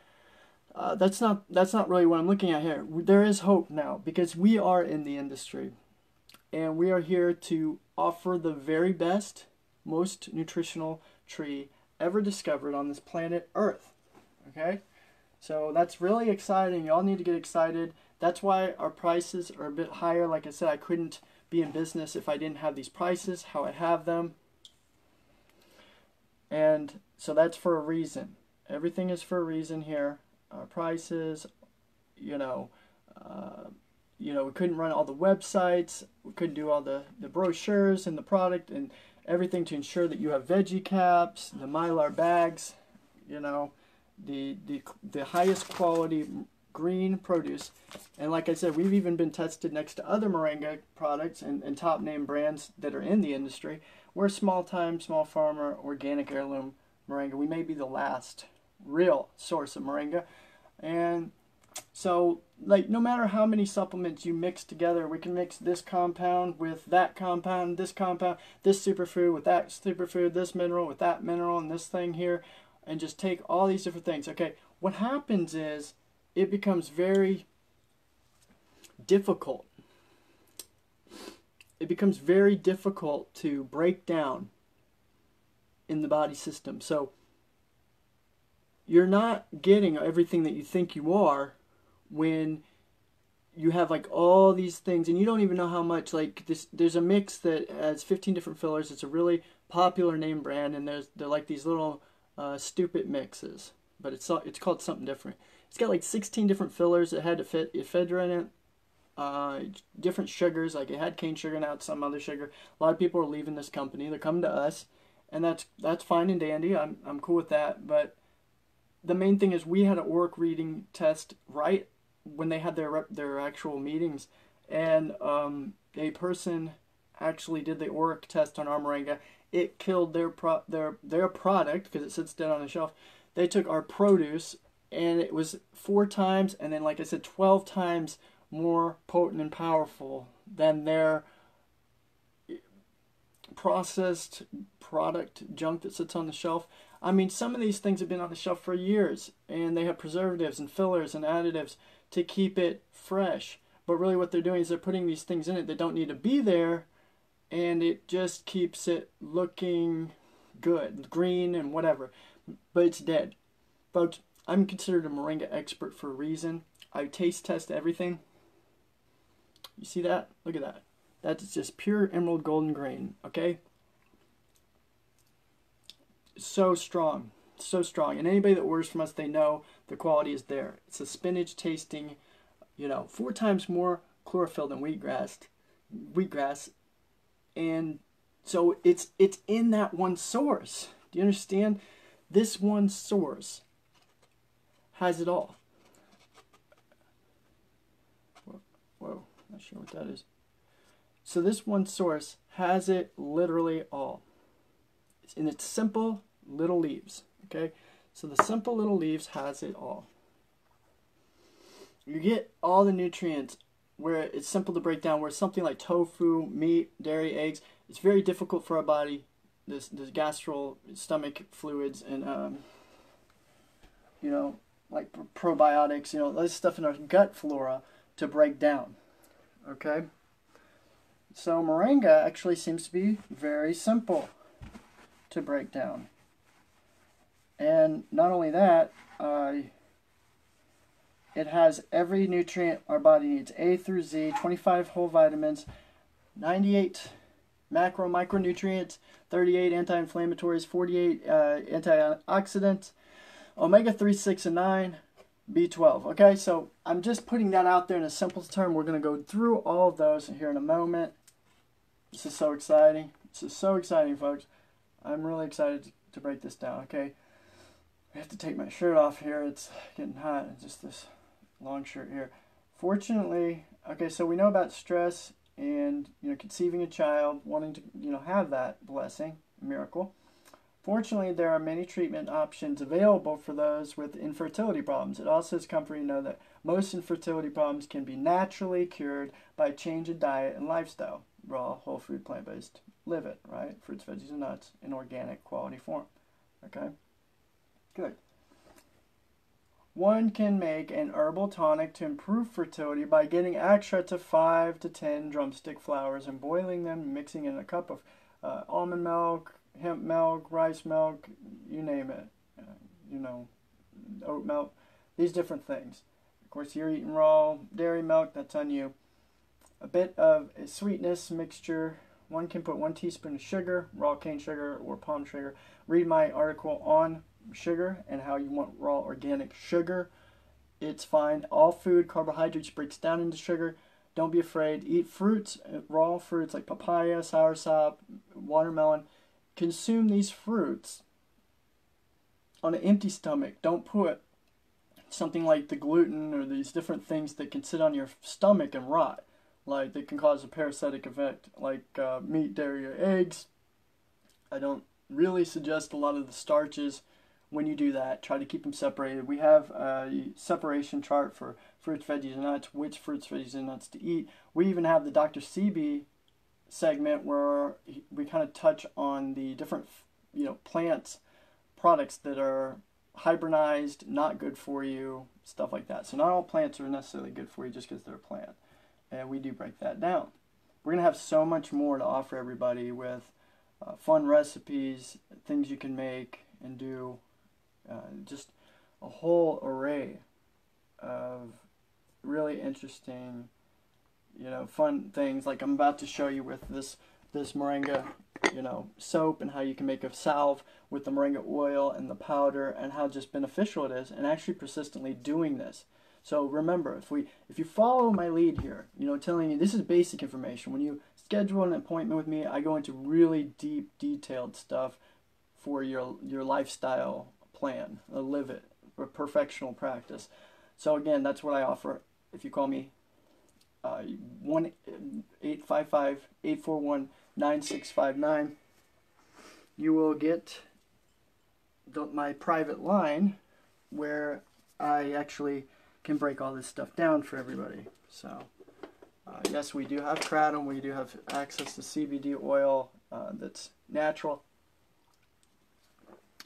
that's not really what I'm looking at here. There is hope now because we are in the industry, and we are here to offer the very best, most nutritional tree ever discovered on this planet Earth, okay? So that's really exciting. Y'all need to get excited. That's why our prices are a bit higher. Like I said, I couldn't be in business if I didn't have these prices, how I have them. And so that's for a reason. Everything is for a reason here. Our prices, we couldn't run all the websites. We couldn't do all the brochures and the product and everything to ensure that you have veggie caps, the Mylar bags, the highest quality green produce. And like I said, we've even been tested next to other Moringa products and top name brands that are in the industry. We're small farmer, organic heirloom Moringa. We may be the last real source of Moringa. And so, like, no matter how many supplements you mix together, we can mix this compound with that compound, this superfood with that superfood, this mineral with that mineral, and this thing here, and just take all these different things. Okay, what happens is it becomes very difficult. it becomes very difficult to break down in the body system. So you're not getting everything that you think you are when you have like all these things and you don't even know how much. Like this, there's a mix that has 15 different fillers. It's a really popular name brand, and they're like these little stupid mixes, but it's called something different. It's got like 16 different fillers that had to fit ephedra in it, different sugars. Like it had cane sugar, now it's some other sugar. A lot of people are leaving this company. They're coming to us, and that's fine and dandy. I'm cool with that. But the main thing is we had an ORAC reading test right when they had their actual meetings, and a person actually did the ORAC test on our Moringa. It killed their product because it sits dead on the shelf. They took our produce, and it was 4 times, and then like I said, 12 times more potent and powerful than their processed product junk that sits on the shelf. I mean, some of these things have been on the shelf for years, and they have preservatives and fillers and additives to keep it fresh. But really what they're doing is they're putting these things in it that don't need to be there, and it just keeps it looking good, green and whatever. But it's dead. Folks, I'm considered a Moringa expert for a reason. I taste test everything. You see that? Look at that. That's just pure emerald golden green, okay? So strong, so strong. And anybody that orders from us, they know the quality is there. It's a spinach tasting, 4 times more chlorophyll than wheatgrass. And so it's in that one source. Do you understand? This one source has it all. Whoa, not sure what that is. So this one source has it literally all. And it's simple little leaves, okay? So the simple little leaves has it all. You get all the nutrients where it's simple to break down, where something like tofu, meat, dairy, eggs, it's very difficult for our body, this gastro stomach fluids and, like probiotics, this stuff in our gut flora to break down, okay? So Moringa actually seems to be very simple to break down. And not only that, it has every nutrient our body needs, A through Z, 25 whole vitamins, 98 macro micronutrients, 38 anti-inflammatories, 48 antioxidants, omega-3, 6, and 9, B12. Okay, so I'm just putting that out there in a simple term. We're going to go through all of those here in a moment. This is so exciting. This is so exciting, folks. I'm really excited to break this down, okay? I have to take my shirt off here. It's getting hot. It's just this long shirt here. Fortunately, okay, so we know about stress and, conceiving a child, wanting to, have that blessing, miracle. Fortunately, there are many treatment options available for those with infertility problems. It also is comforting to know that most infertility problems can be naturally cured by a change in diet and lifestyle. Raw, whole food, plant-based. Live it, right? Fruits, veggies, and nuts in organic quality form. Okay? Good. One can make an herbal tonic to improve fertility by getting extract of 5 to 10 drumstick flowers and boiling them, mixing in a cup of almond milk, hemp milk, rice milk, you name it. Oat milk. These different things. Of course, you're eating raw dairy milk. That's on you. A bit of a sweetness mixture. One can put 1 teaspoon of sugar, raw cane sugar or palm sugar. Read my article on sugar and how you want raw organic sugar. It's fine. All food, carbohydrates breaks down into sugar. Don't be afraid. Eat fruits, raw fruits like papaya, soursop, watermelon. Consume these fruits on an empty stomach. Don't put something like the gluten or these different things that can sit on your stomach and rot. Like, they can cause a parasitic effect, like meat, dairy, or eggs. I don't really suggest a lot of the starches when you do that. Try to keep them separated. We have a separation chart for fruits, veggies, and nuts, which fruits, veggies, and nuts to eat. We even have the Dr. CB segment where we kind of touch on the different, plants, products that are hybridized, not good for you, stuff like that. So not all plants are necessarily good for you just because they're a plant. And we do break that down. we're going to have so much more to offer everybody with fun recipes, things you can make and do, just a whole array of really interesting, fun things like I'm about to show you with this moringa, soap, and how you can make a salve with the moringa oil and the powder, and how just beneficial it is, and actually persistently doing this. So remember, if you follow my lead here, telling you this is basic information. When you schedule an appointment with me, I go into really deep, detailed stuff for your lifestyle plan, live it, or perfectional practice. So again, that's what I offer. If you call me 1-855-841-9659, you will get my private line where I actually can break all this stuff down for everybody. So yes, we do have kratom. We do have access to CBD oil that's natural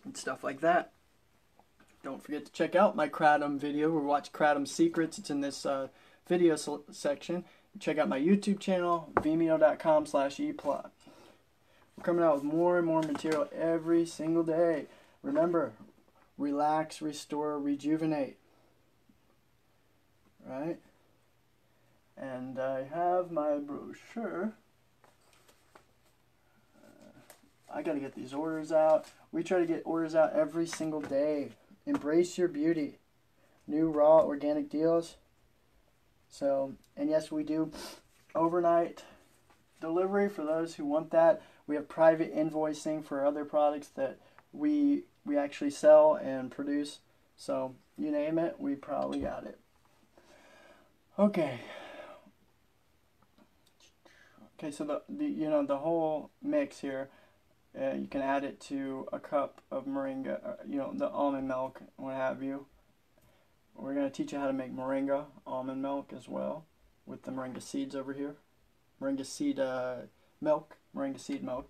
and stuff like that. Don't forget to check out my kratom video or watch Kratom Secrets. It's in this video section. Check out my YouTube channel, vimeo.com/eplot. We're coming out with more and more material every single day. Remember, relax, restore, rejuvenate. Right? And I have my brochure. I got to get these orders out. We try to get orders out every single day. Embrace your beauty. New raw organic deals. So, and yes, we do overnight delivery for those who want that. We have private invoicing for other products that we actually sell and produce. So, you name it, we probably got it. Okay. Okay, so the whole mix here, you can add it to a cup of moringa, the almond milk, what have you. We're going to teach you how to make moringa almond milk as well with the moringa seeds over here. Moringa seed milk,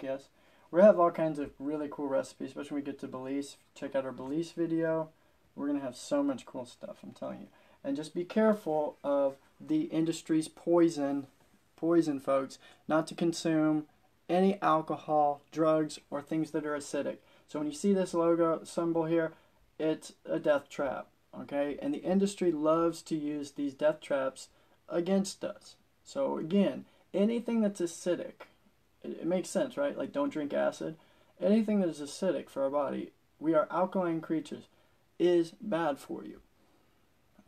yes. We have all kinds of really cool recipes, especially when we get to Belize. Check out our Belize video. We're going to have so much cool stuff, I'm telling you. And just be careful of the industry's poison, folks, not to consume any alcohol, drugs, or things that are acidic. So when you see this logo symbol here, it's a death trap, okay? And the industry loves to use these death traps against us. So again, anything that's acidic, it makes sense, right? Like don't drink acid. Anything that is acidic for our body, we are alkaline creatures, is bad for you,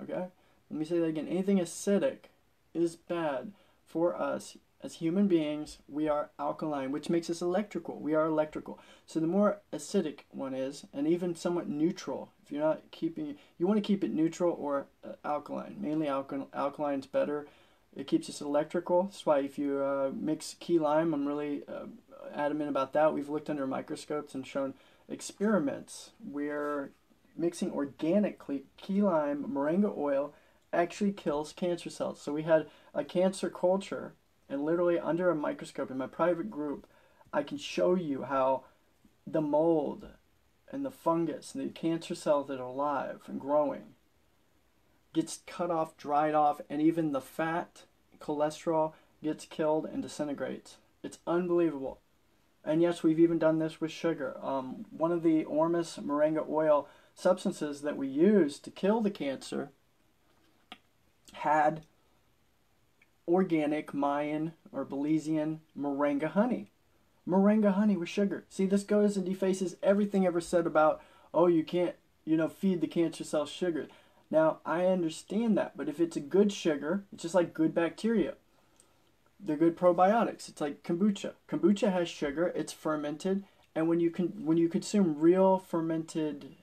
okay? Let me say that again. Anything acidic is bad for us. As human beings, we are alkaline, which makes us electrical. We are electrical. So the more acidic one is, and even somewhat neutral, if you're not keeping, you want to keep it neutral or alkaline. Mainly alkaline is better. It keeps us electrical. That's why if you mix key lime, I'm really adamant about that. We've looked under microscopes and shown experiments where mixing organically key lime, moringa oil, actually kills cancer cells. So we had a cancer culture, and literally under a microscope in my private group, I can show you how the mold and the fungus and the cancer cells that are alive and growing gets cut off, dried off, and even the fat, cholesterol, gets killed and disintegrates. It's unbelievable. And yes, we've even done this with sugar. One of the Ormus moringa oil substances that we use to kill the cancer had organic Mayan or Belizean moringa honey. Moringa honey with sugar. See, this goes and defaces everything ever said about, oh, you can't, feed the cancer cells sugar. Now, I understand that, but if it's a good sugar, it's just like good bacteria. They're good probiotics. It's like kombucha. Kombucha has sugar, it's fermented, and when you consume real fermented,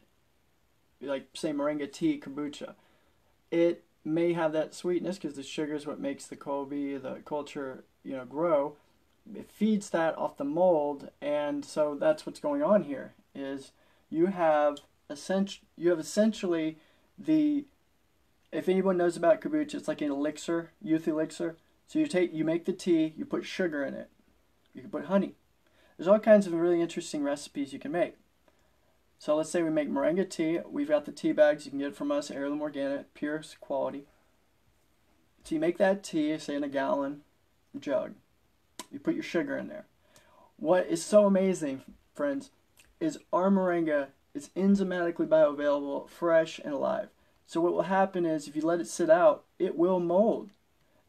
like say moringa tea, kombucha, it may have that sweetness because the sugar is what makes the culture, grow. It feeds that off the mold, and so that's what's going on here. Is you have essentially if anyone knows about kombucha, it's like an elixir, youth elixir. So you make the tea, you put sugar in it, you can put honey. There's all kinds of really interesting recipes you can make. So let's say we make moringa tea. We've got the tea bags. You can get it from us, heirloom organic, pure quality. So you make that tea, say in a gallon jug. You put your sugar in there. What is so amazing, friends, is our moringa is enzymatically bioavailable, fresh, and alive. So what will happen is if you let it sit out, it will mold.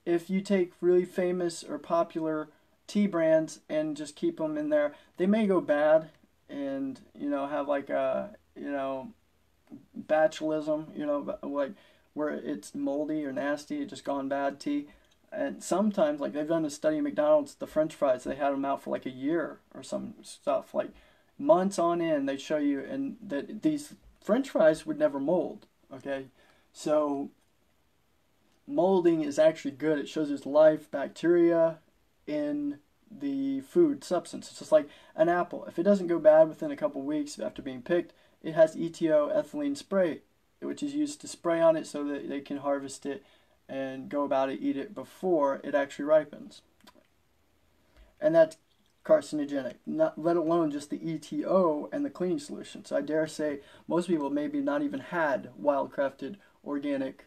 If you take really famous or popular tea brands and just keep them in there, they may go bad and, you know, have like a, you know, botulism, you know, like where it's moldy or nasty, just gone bad tea. And sometimes, like they've done a study at McDonald's, the French fries, they had them out for like a year or some stuff, like months on end. They show you, and that these French fries would never mold. Okay, so molding is actually good. It shows there's life, bacteria in the food substance. It's just like an apple. If it doesn't go bad within a couple weeks after being picked, it has ethylene spray, which is used to spray on it so that they can harvest it and go about it, eat it before it actually ripens. And that's carcinogenic, not let alone just the ETO and the cleaning solution. So I dare say most people maybe not even had wildcrafted organic,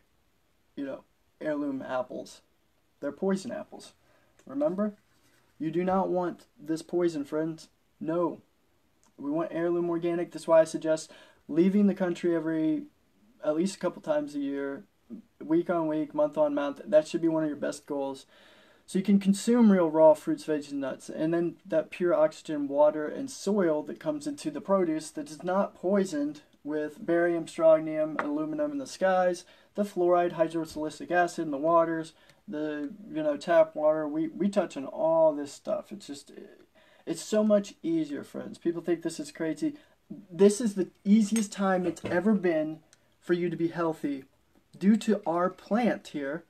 you know, heirloom apples. They're poison apples. Remember? You do not want this poison, friends. No. We want heirloom organic. That's why I suggest leaving the country at least a couple times a year, week on week, month on month. That should be one of your best goals. So you can consume real raw fruits, veggies, and nuts. And then that pure oxygen, water, and soil that comes into the produce that is not poisoned with barium, strontium, aluminum in the skies, the fluoride, hydrosilicic acid in the waters, the, you know, tap water. We touch on all this stuff. It's just, it's so much easier, friends. People think this is crazy. This is the easiest time it's ever been for you to be healthy due to our plant here.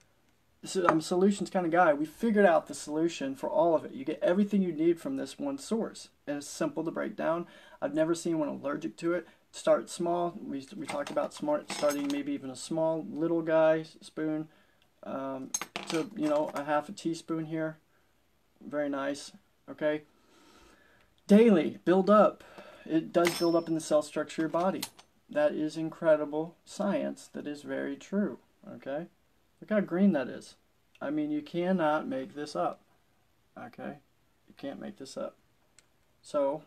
So I'm a solutions kind of guy. We figured out the solution for all of it. You get everything you need from this one source. And it's simple to break down. I've never seen one allergic to it. Start small. We talked about starting maybe even a small little guy spoon to, you know, a half a teaspoon here. Very nice. Okay. Daily, build up. It does build up in the cell structure of your body. That is incredible science. That is very true. Okay. Look how green that is. I mean, you cannot make this up. Okay? You can't make this up. So,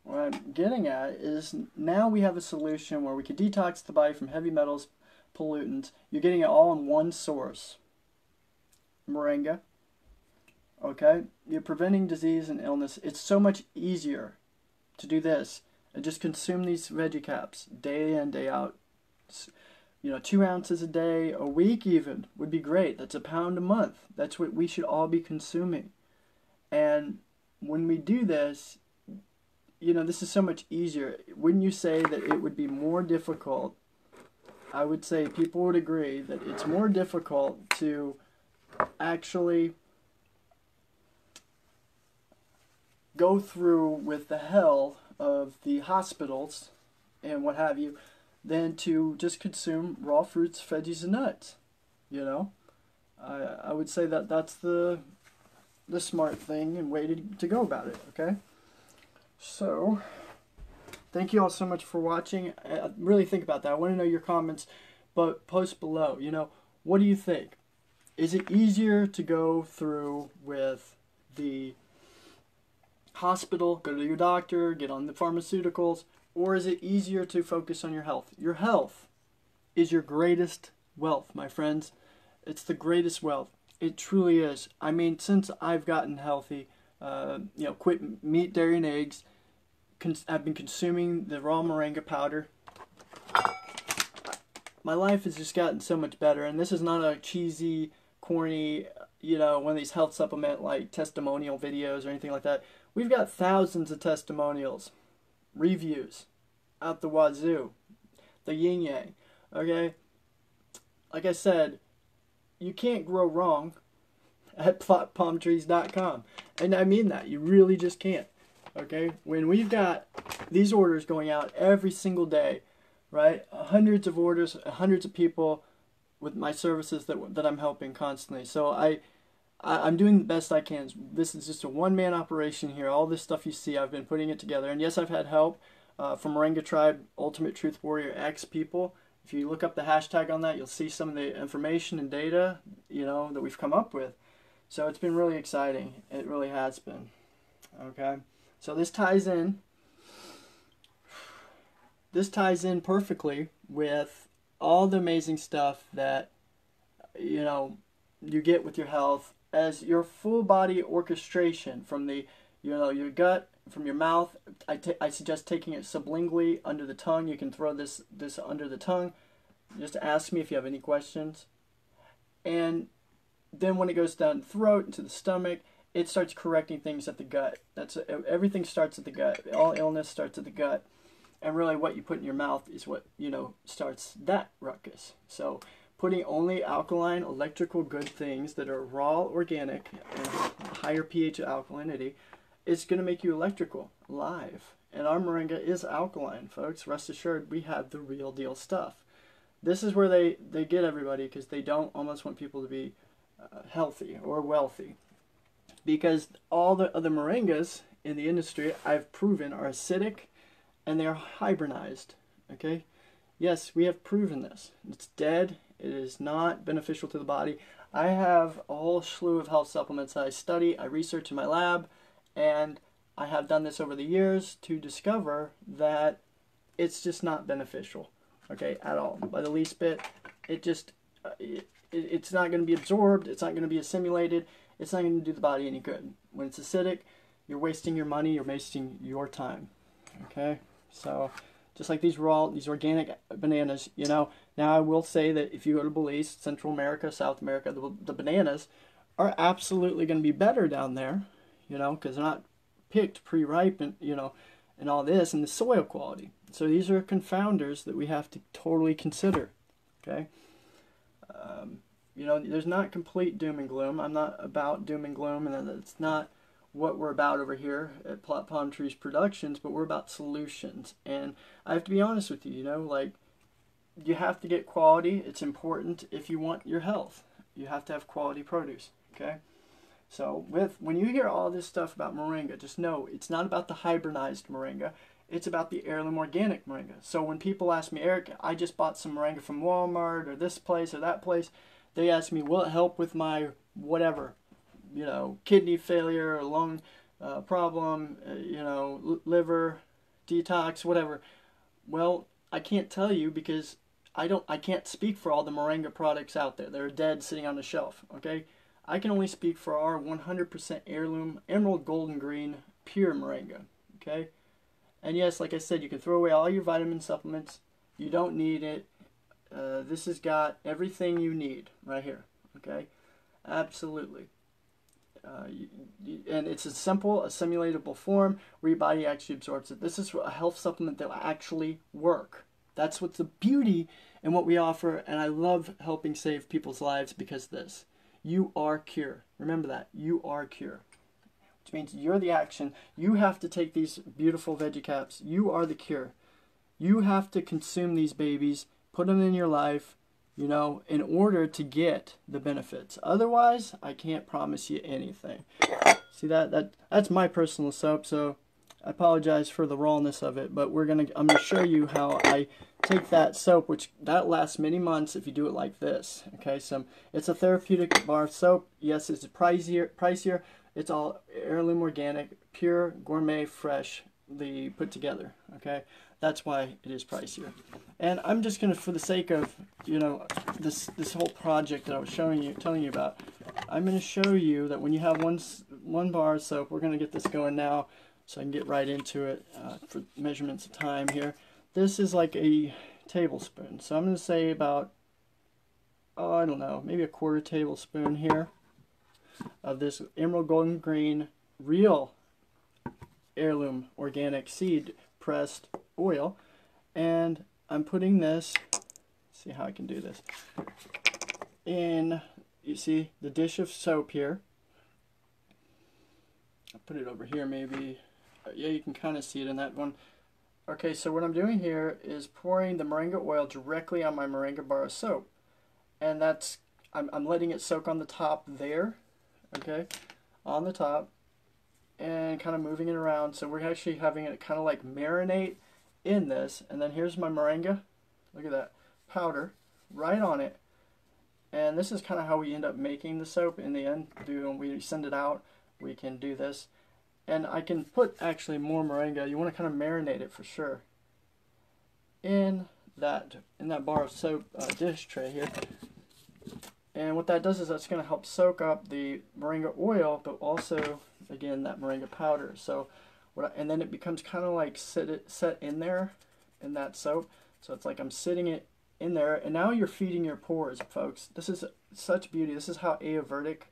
what I'm getting at is now we have a solution where we can detox the body from heavy metals, pollutants. You're getting it all in one source. Moringa. Okay? You're preventing disease and illness. It's so much easier to do this and just consume these veggie caps day in, day out. You know, 2 ounces a day, a week even, would be great. That's a pound a month. That's what we should all be consuming. And when we do this, you know, this is so much easier. Wouldn't you say that it would be more difficult? I would say people would agree that it's more difficult to actually go through with the hell of the hospitals and what have you than to just consume raw fruits, veggies, and nuts. You know, I would say that that's the smart thing and way to go about it. Okay, so thank you all so much for watching. Really think about that. I want to know your comments, but post below. You know, what do you think? Is it easier to go through with the hospital, go to your doctor, get on the pharmaceuticals, or is it easier to focus on your health? Your health is your greatest wealth, my friends. It's the greatest wealth. It truly is. I mean, since I've gotten healthy, you know, quit meat, dairy, and eggs, I've been consuming the raw moringa powder. My life has just gotten so much better, and this is not a cheesy, corny, you know, one of these health supplement like testimonial videos or anything like that. We've got thousands of testimonials, reviews, out the wazoo, the yin yang. Okay, like I said, you can't grow wrong at plotpalmtrees.com, and I mean that. You really just can't. Okay, when we've got these orders going out every single day, right? Hundreds of orders, hundreds of people with my services that I'm helping constantly. So I'm doing the best I can. This is just a one-man operation here. All this stuff you see, I've been putting it together. And yes, I've had help from Moringa Tribe, Ultimate Truth Warrior X people. If you look up the hashtag on that, you'll see some of the information and data, you know, that we've come up with. So it's been really exciting. It really has been. Okay. So this ties in. This ties in perfectly with all the amazing stuff that, you know, you get with your health as your full body orchestration from the, you know, your gut, from your mouth. I suggest taking it sublingually under the tongue. You can throw this under the tongue. Just ask me if you have any questions. And then when it goes down the throat into the stomach, it starts correcting things at the gut. Everything starts at the gut. All illness starts at the gut. And really what you put in your mouth is what, you know, starts that ruckus. So putting only alkaline, electrical good things that are raw, organic, and higher pH alkalinity, it's going to make you electrical, alive. And our Moringa is alkaline, folks. Rest assured, we have the real deal stuff. This is where they get everybody, because they don't almost want people to be healthy or wealthy. Because all the other Moringas in the industry, I've proven, are acidic, and they're hybridized, okay? Yes, we have proven this. It's dead. It is not beneficial to the body. I have a whole slew of health supplements that I study, I research in my lab, and I have done this over the years to discover that it's just not beneficial, okay, at all. By the least bit, it's not going to be absorbed, it's not going to be assimilated, it's not going to do the body any good. When it's acidic, you're wasting your money, you're wasting your time, okay? So, just like these organic bananas, you know, now I will say that if you go to Belize, Central America, South America, the bananas are absolutely going to be better down there, you know, because they're not picked pre-ripe and, you know, and all this, and the soil quality. So these are confounders that we have to totally consider, okay? You know, there's not complete doom and gloom. I'm not about doom and gloom, and it's not what we're about over here at Plot Palm Trees Productions, but we're about solutions. And I have to be honest with you, you know, like, you have to get quality. It's important if you want your health. You have to have quality produce, okay? So when you hear all this stuff about Moringa, just know it's not about the hybridized Moringa. It's about the heirloom organic Moringa. So when people ask me, Eric, I just bought some Moringa from Walmart or this place or that place, they ask me, will it help with my whatever, you know, kidney failure or lung problem, you know, liver detox, whatever. Well, I can't tell you because I can't speak for all the Moringa products out there. They're dead sitting on the shelf, okay? I can only speak for our 100% heirloom, emerald golden green, pure Moringa, okay? And yes, like I said, you can throw away all your vitamin supplements. You don't need it. This has got everything you need right here, okay? Absolutely. And it's a simple, assimilatable form where your body actually absorbs it. This is a health supplement that will actually work. That's what's the beauty in what we offer, and I love helping save people's lives because of this. You are cure. Remember that. You are cure. Which means you're the action. You have to take these beautiful veggie caps. You are the cure. You have to consume these babies, put them in your life, you know, in order to get the benefits. Otherwise, I can't promise you anything. See that's my personal soap, so I apologize for the rawness of it, but I'm gonna show you how I take that soap, which that lasts many months if you do it like this. Okay, so it's a therapeutic bar soap. Yes, it's pricier. It's all heirloom organic, pure, gourmet, fresh, put together. Okay, that's why it is pricier. And I'm just gonna, for the sake of, you know, this whole project that I was telling you about, I'm gonna show you that when you have one bar of soap, we're gonna get this going now, so I can get right into it for measurements of time here. This is like a tablespoon, so I'm gonna say about, oh, I don't know, maybe a quarter tablespoon here of this emerald golden green real heirloom organic seed pressed oil, and I'm putting this, see how I can do this, in, you see the dish of soap here. I'll put it over here maybe. Yeah, you can kind of see it in that one. Okay, so what I'm doing here is pouring the Moringa oil directly on my Moringa bar of soap, and that's, I'm letting it soak on the top there, okay, on the top, and kind of moving it around. So we're actually having it kind of like marinate in this. And then here's my Moringa, look at that, powder right on it. And this is kind of how we end up making the soap in the end. When we send it out, we can do this. And I can put actually more moringa. You want to kind of marinate it for sure in that bar of soap dish tray here. And what that does is that's going to help soak up the moringa oil, but also, again, that moringa powder. So, and then it becomes kind of like set in there in that soap. So it's like I'm sitting it in there, and now you're feeding your pores, folks. This is such beauty. This is how Ayurvedic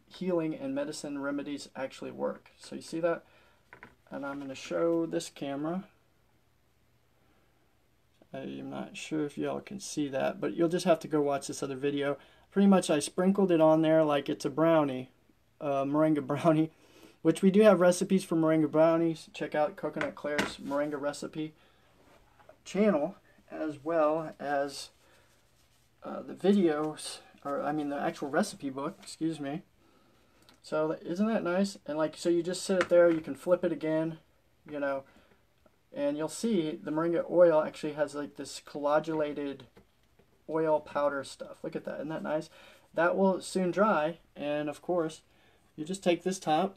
healing and medicine remedies actually work. So you see that? And I'm going to show this camera. I'm not sure if y'all can see that, but you'll just have to go watch this other video. Pretty much I sprinkled it on there like it's a brownie, moringa brownie, which we do have recipes for moringa brownies. Check out Coconut Claire's moringa recipe channel, as well as the videos, or I mean the actual recipe book, excuse me. So isn't that nice? And like, so you just sit it there, you can flip it again, you know, and you'll see the moringa oil actually has like this coagulated oil powder stuff. Look at that, isn't that nice? That will soon dry, and of course you just take this top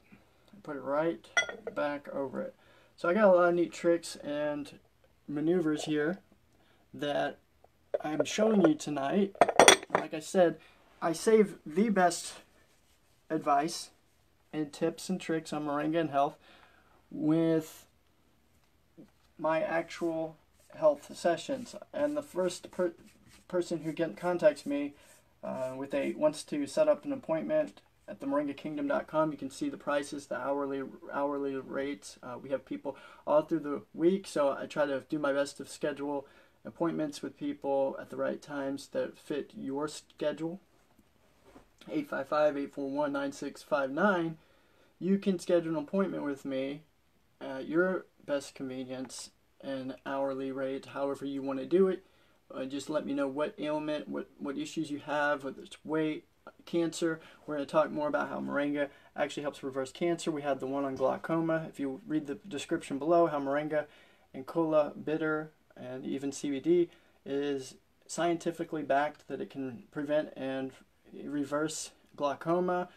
and put it right back over it. So I got a lot of neat tricks and maneuvers here that I'm showing you tonight. Like I said, I save the best advice and tips and tricks on moringa and health with my actual health sessions. And the first person who contacts me wants to set up an appointment at themoringakingdom.com. You can see the prices, the hourly rates. We have people all through the week, so I try to do my best to schedule appointments with people at the right times that fit your schedule. 855-841-9659. You can schedule an appointment with me at your best convenience and hourly rate, however you want to do it. Just let me know what ailment, what issues you have, whether it's weight, cancer. We're going to talk more about how moringa actually helps reverse cancer. We had the one on glaucoma. If you read the description below, how moringa and kola bitter and even CBD is scientifically backed that it can prevent and reverse glaucoma,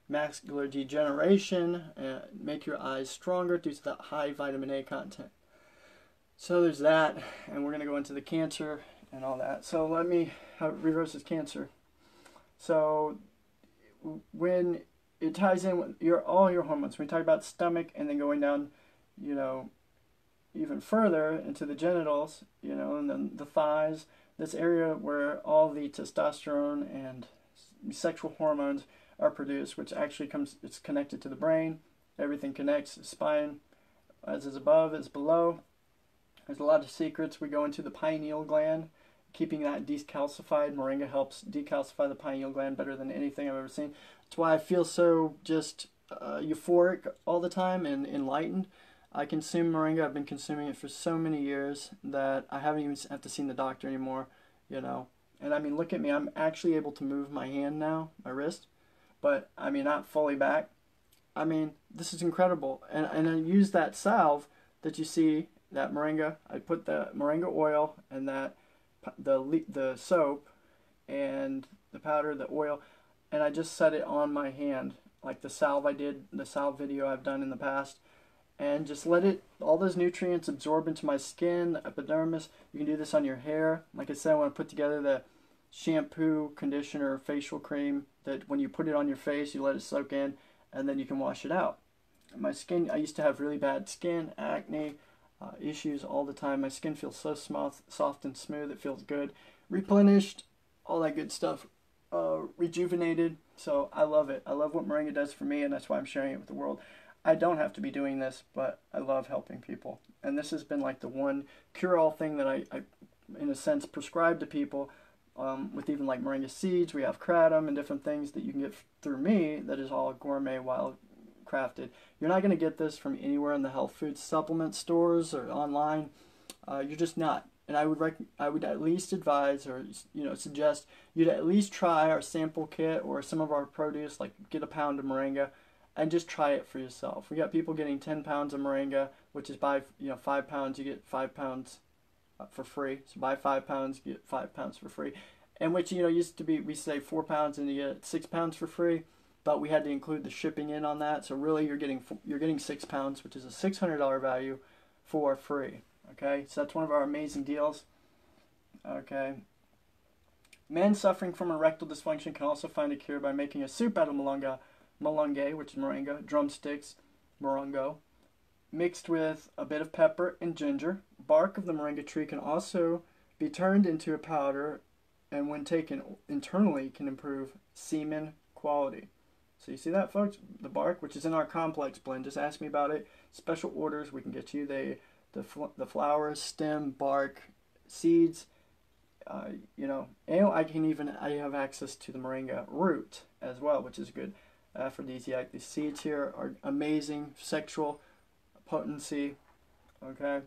macular degeneration, and make your eyes stronger due to that high vitamin A content. So there's that, and we're going to go into the cancer and all that. So how it reverses cancer. So when it ties in with all your hormones, we talk about stomach and then going down, you know, even further into the genitals, you know, and then the thighs, this area where all the testosterone and sexual hormones are produced, which actually it's connected to the brain. Everything connects. The spine, as is above, is below. There's a lot of secrets. We go into the pineal gland, keeping that decalcified. Moringa helps decalcify the pineal gland better than anything I've ever seen. That's why I feel so just euphoric all the time and enlightened. I consume moringa. I've been consuming it for so many years that I haven't even have to see the doctor anymore, you know. And I mean, look at me. I'm actually able to move my hand now, my wrist, but I mean, not fully back. I mean, this is incredible. And I use that salve that you see, that moringa. I put the moringa oil and that the soap and the powder, the oil, and I just set it on my hand like the salve the salve video I've done in the past, and just let all those nutrients absorb into my skin, the epidermis. You can do this on your hair. Like I said, I want to put together the shampoo, conditioner, facial cream that when you put it on your face, you let it soak in, and then you can wash it out. My skin, I used to have really bad skin, acne, issues all the time. My skin feels so soft and smooth. It feels good, replenished, all that good stuff, rejuvenated. So I love it. I love what moringa does for me, and that's why I'm sharing it with the world. I don't have to be doing this, but I love helping people. And this has been like the one cure-all thing that I in a sense, prescribe to people with even like moringa seeds. We have kratom and different things that you can get through me that is all gourmet, wildcrafted. You're not going to get this from anywhere in the health food supplement stores or online. You're just not. And I would at least advise, or suggest you to at least try our sample kit or some of our produce, like get a pound of moringa and just try it for yourself. We got people getting 10 pounds of moringa, which is buy 5 pounds, you get 5 pounds for free. So buy 5 pounds, get 5 pounds for free. and which, you know, used to be, we say 4 pounds and you get 6 pounds for free, but we had to include the shipping in on that. So really, you're getting 6 pounds, which is a $600 value for free. Okay, so that's one of our amazing deals. Okay. Men suffering from erectile dysfunction can also find a cure by making a soup out of malunga, which is moringa, drumsticks, morongo, mixed with a bit of pepper and ginger. Bark of the moringa tree can also be turned into a powder, and when taken internally can improve semen quality. So you see that, folks? The bark, which is in our complex blend, just ask me about it. Special orders, we can get you the flowers, stem, bark, seeds. You know, and I have access to the moringa root as well, which is good aphrodisiac. These seeds here are amazing, sexual potency. Okay,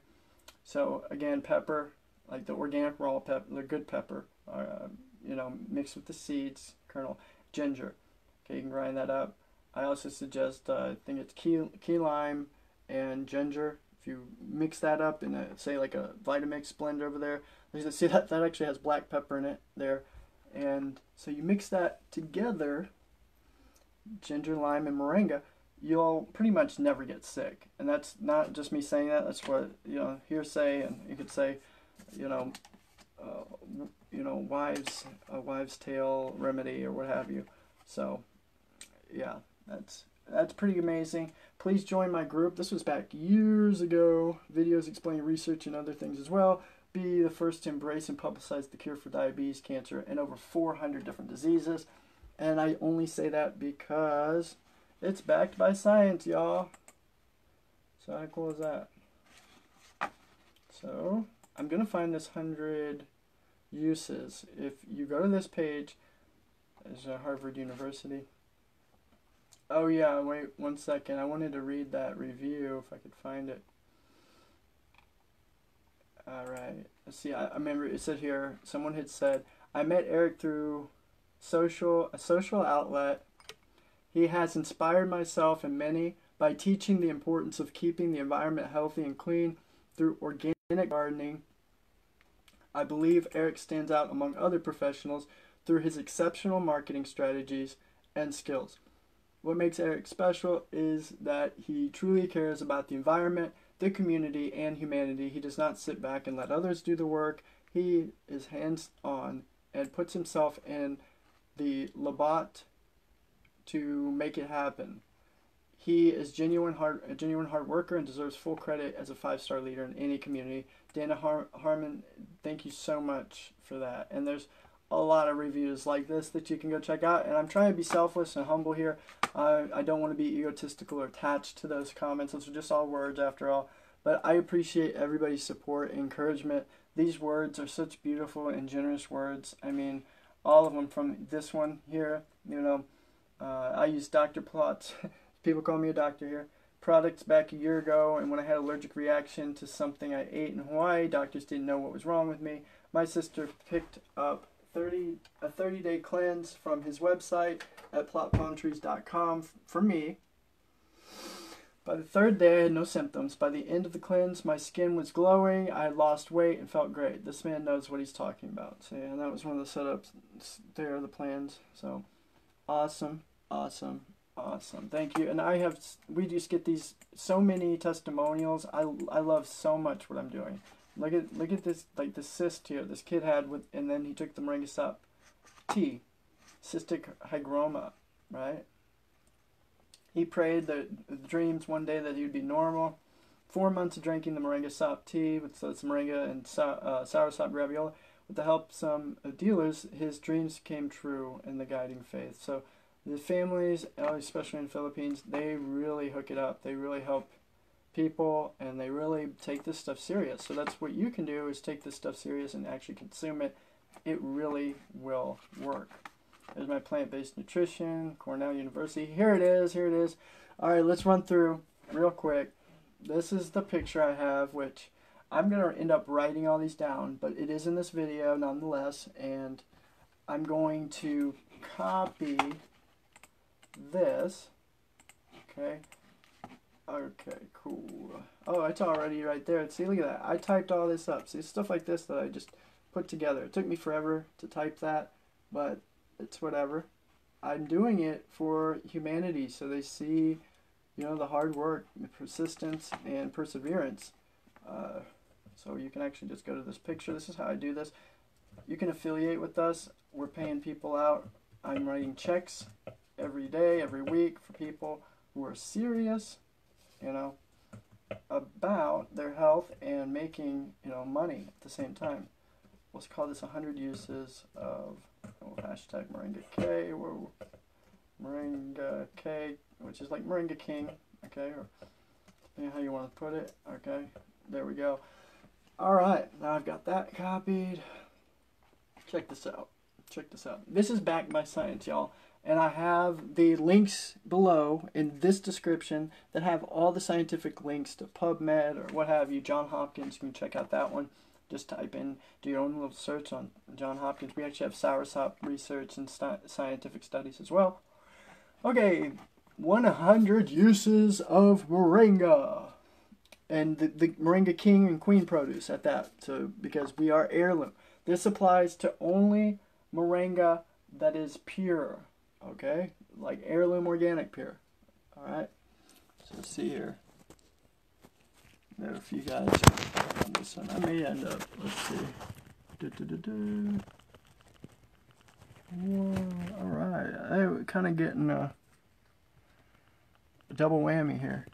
so again, pepper, like the organic raw pepper, the good pepper, you know, mixed with the seeds, kernel, ginger. Okay, you can grind that up. I also suggest, I think it's key lime and ginger. If you mix that up in say like a Vitamix blender over there, see that actually has black pepper in it there, and so you mix that together, ginger, lime, and moringa, you'll pretty much never get sick. And that's not just me saying that. That's what, you know, hearsay, and you could say, you know, wives' tale remedy or what have you. So yeah, that's pretty amazing. Please join my group. This was back years ago. Videos explaining research and other things as well. Be the first to embrace and publicize the cure for diabetes, cancer, and over 400 different diseases. And I only say that because it's backed by science, y'all. So how cool is that? So I'm going to find this 100 uses. If you go to this page, there's Harvard University. Oh yeah, wait 1 second. I wanted to read that review if I could find it. Alright, let's see, I remember it said here, someone had said, I met Eric through a social outlet. He has inspired myself and many by teaching the importance of keeping the environment healthy and clean through organic gardening. I believe Eric stands out among other professionals through his exceptional marketing strategies and skills. What makes Eric special is that he truly cares about the environment, the community, and humanity. He does not sit back and let others do the work. He is hands-on and puts himself in the labot to make it happen. He is a genuine hard worker and deserves full credit as a 5-star leader in any community. Dana Harmon, thank you so much for that. And there's a lot of reviews like this that you can go check out. And I'm trying to be selfless and humble here. I don't want to be egotistical or attached to those comments. Those are just all words after all. But I appreciate everybody's support and encouragement. These words are such beautiful and generous words. I mean, all of them, from this one here, you know, I use Dr. Plots. People call me a doctor here. Products back a year ago, and when I had allergic reaction to something I ate in Hawaii, doctors didn't know what was wrong with me. My sister picked up a 30-day cleanse from his website at plotpalmtrees.com for me. By the 3rd day, I had no symptoms. By the end of the cleanse, my skin was glowing, I had lost weight, and felt great. This man knows what he's talking about. So yeah, that was one of the setups there, the plans. So awesome, awesome, awesome. Thank you. And we just get these so many testimonials. I love so much what I'm doing. Look at this, like this cyst here this kid had and then he took the moringa sap tea, cystic hygroma, right? He prayed the dreams one day that he would be normal. 4 months of drinking the moringa sap tea, so it's moringa and sour sap raviola. With the help of some dealers, his dreams came true in the guiding faith. So the families, especially in the Philippines, they really hook it up. They really help people, and they really take this stuff serious. So that's what you can do, is take this stuff serious and actually consume it. It really will work. There's my plant-based nutrition, Cornell University. Here it is. All right, let's run through real quick. This is the picture I have, which I'm going to end up writing all these down, but it is in this video nonetheless, and I'm going to copy this. Okay, cool. Oh, it's already right there. See, look at that. I typed all this up. See, stuff like this that I just put together. It took me forever to type that, but it's whatever. I'm doing it for humanity so they see, you know, the hard work, the persistence, and perseverance. So you can actually just go to this picture. This is how I do this. You can affiliate with us. We're paying people out. I'm writing checks every day, every week for people who are serious, you know, about their health and making, you know, money at the same time. Let's call this 100 uses of hashtag Moringa K, or Moringa K, which is like Moringa King, okay, or depending on how you want to put it, okay, there we go. Alright, now I've got that copied. Check this out. Check this out. This is backed by science, y'all. And I have the links below in this description that have all the scientific links to PubMed or what have you. John Hopkins, you can check out that one. Just type in, do your own little search on John Hopkins. We actually have soursop research and scientific studies as well. Okay, 100 uses of Moringa. And the Moringa King and Queen produce at that. So, because we are heirloom. This applies to only Moringa that is pure. Okay, like heirloom organic pure. Alright, so see here. There are a few guys on this one. I may end up, let's see. Alright, we're kind of getting a double whammy here.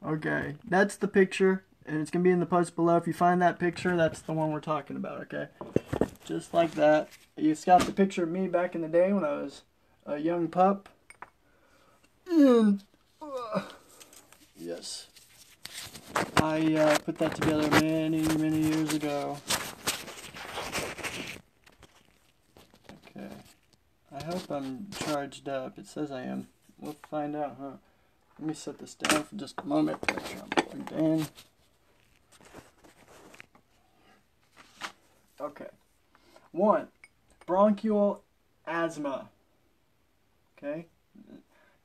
Okay, that's the picture, and it's going to be in the post below. If you find that picture, that's the one we're talking about, okay? Just like that. It's got the picture of me back in the day when I was a young pup. And, yes, I put that together many, many years ago. Okay, I hope I'm charged up. It says I am. We'll find out, huh? Let me set this down for just a moment to make sure I'm plugged in. Okay. 1. Bronchial asthma. Okay.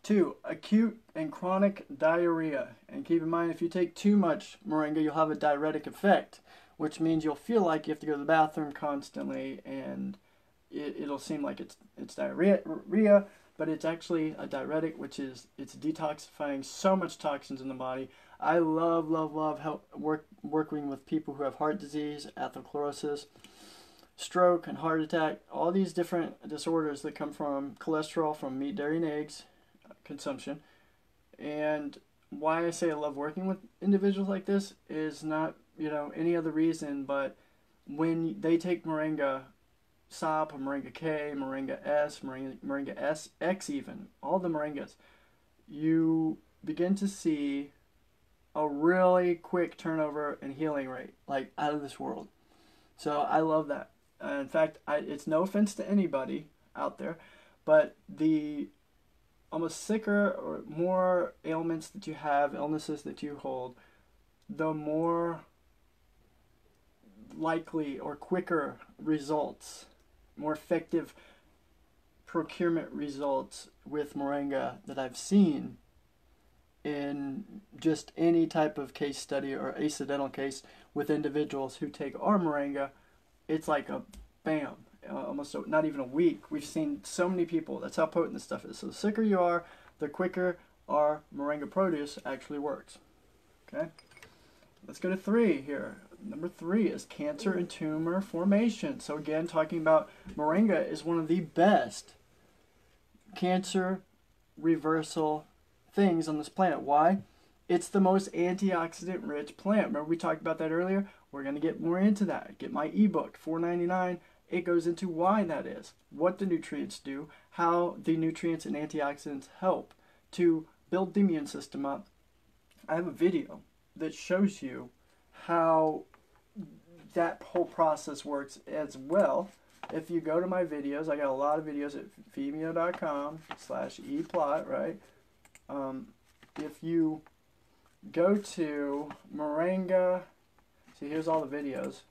2. Acute and chronic diarrhea. And keep in mind, if you take too much moringa, you'll have a diuretic effect, which means you'll feel like you have to go to the bathroom constantly, and it'll seem like it's diarrhea, but it's actually a diuretic, which is it's detoxifying so much toxins in the body. I love working with people who have heart disease, atherosclerosis, stroke, and heart attack, all these different disorders that come from cholesterol from meat, dairy, and eggs consumption. And why I say I love working with individuals like this is not, you know, any other reason, but when they take Moringa Sop, Moringa K, Moringa S, Moringa SX even, all the Moringas, you begin to see a really quick turnover and healing rate, like out of this world. So I love that. In fact, it's no offense to anybody out there, but the almost sicker or more ailments that you have, illnesses that you hold, the more likely or quicker results, more effective procurement results with Moringa that I've seen in just any type of case study or accidental case with individuals who take our Moringa. It's like a bam, almost not even a week. We've seen so many people. That's how potent this stuff is. So the sicker you are, the quicker our Moringa produce actually works. Okay, let's go to 3 here. Number 3 is cancer and tumor formation. So again, talking about Moringa is one of the best cancer reversal things on this planet. Why? It's the most antioxidant rich plant. Remember we talked about that earlier? We're going to get more into that. Get my ebook, $4.99. It goes into why that is, what the nutrients do, how the nutrients and antioxidants help to build the immune system up. I have a video that shows you how that whole process works as well. If you go to my videos, I got a lot of videos at vimeo.com/eplot, right? If you go to Moringa, see, here's all the videos.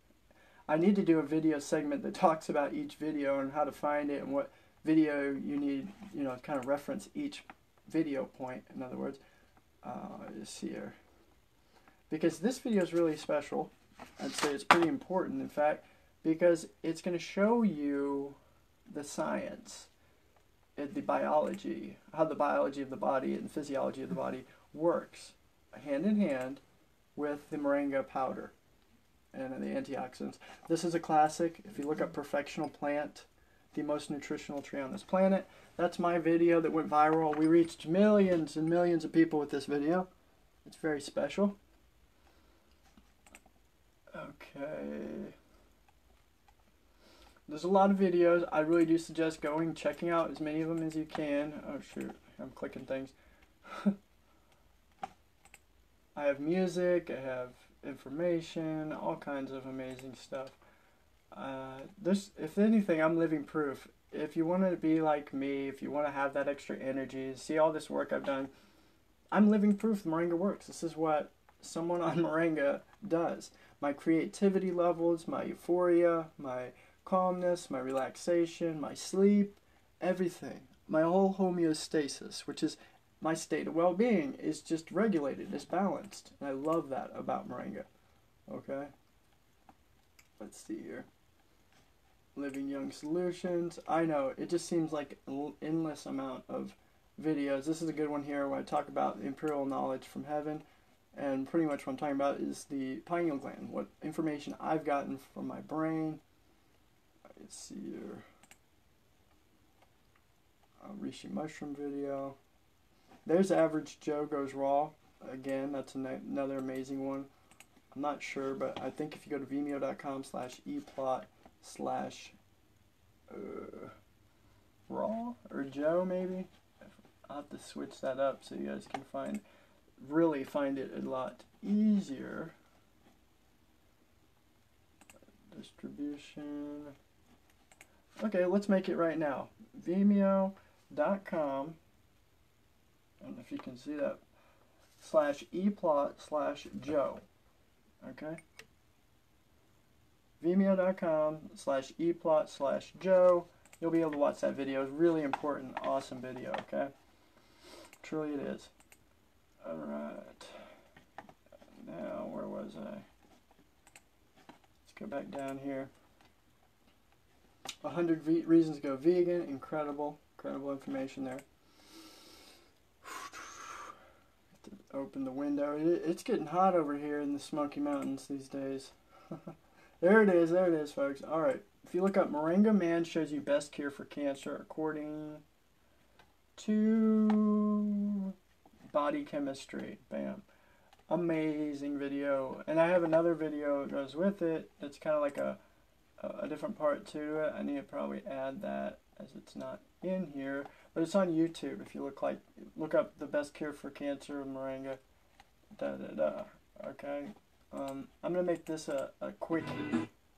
I need to do a video segment that talks about each video and how to find it and what video you need, you know, kind of reference each video point, in other words. Just here. Because this video is really special. I'd say it's pretty important, in fact, because it's going to show you the science, the biology, how the biology of the body and physiology of the body works hand in hand with the moringa powder and the antioxidants. This is a classic. If you look up Perfectional Plant, the most nutritional tree on this planet, that's my video that went viral. We reached millions and millions of people with this video. It's very special. Okay. There's a lot of videos. I really do suggest going, checking out as many of them as you can. Oh shoot, I'm clicking things. I have music, I have information, all kinds of amazing stuff. If anything, I'm living proof. If you want to be like me, if you want to have that extra energy, see all this work I've done, I'm living proof Moringa works. This is what someone on Moringa does. My creativity levels, my euphoria, my calmness, my relaxation, my sleep, everything. My whole homeostasis, which is my state of well-being, is just regulated, is balanced. And I love that about Moringa. Okay? Let's see here. Living Young Solutions. I know, it just seems like an endless amount of videos. This is a good one here where I talk about the imperial knowledge from heaven. And pretty much what I'm talking about is the pineal gland. What information I've gotten from my brain. Let's see here. Reishi mushroom video. There's Average Joe Goes Raw. Again, that's another amazing one. I'm not sure, but I think if you go to vimeo.com/eplot/raw or Joe maybe. I'll have to switch that up so you guys can really find it a lot easier. Distribution. Okay, let's make it right now. Vimeo.com. I don't know if you can see that. /eplot/Joe. Okay. Vimeo.com/eplot/Joe. You'll be able to watch that video. It's really important, awesome video. Okay. Truly it is. Alright. Now, where was I? Let's go back down here. 100 reasons to go vegan. Incredible. Incredible information there. Open the window. It's getting hot over here in the Smoky Mountains these days. There it is, folks. Alright. If you look up Moringa Man shows you best cure for cancer according to body chemistry. Bam. Amazing video. And I have another video that goes with it. It's kind of like a different part to it. I need to probably add that as it's not in here. But it's on YouTube. If you look up the best cure for cancer, Moringa. Okay. I'm gonna make this a quick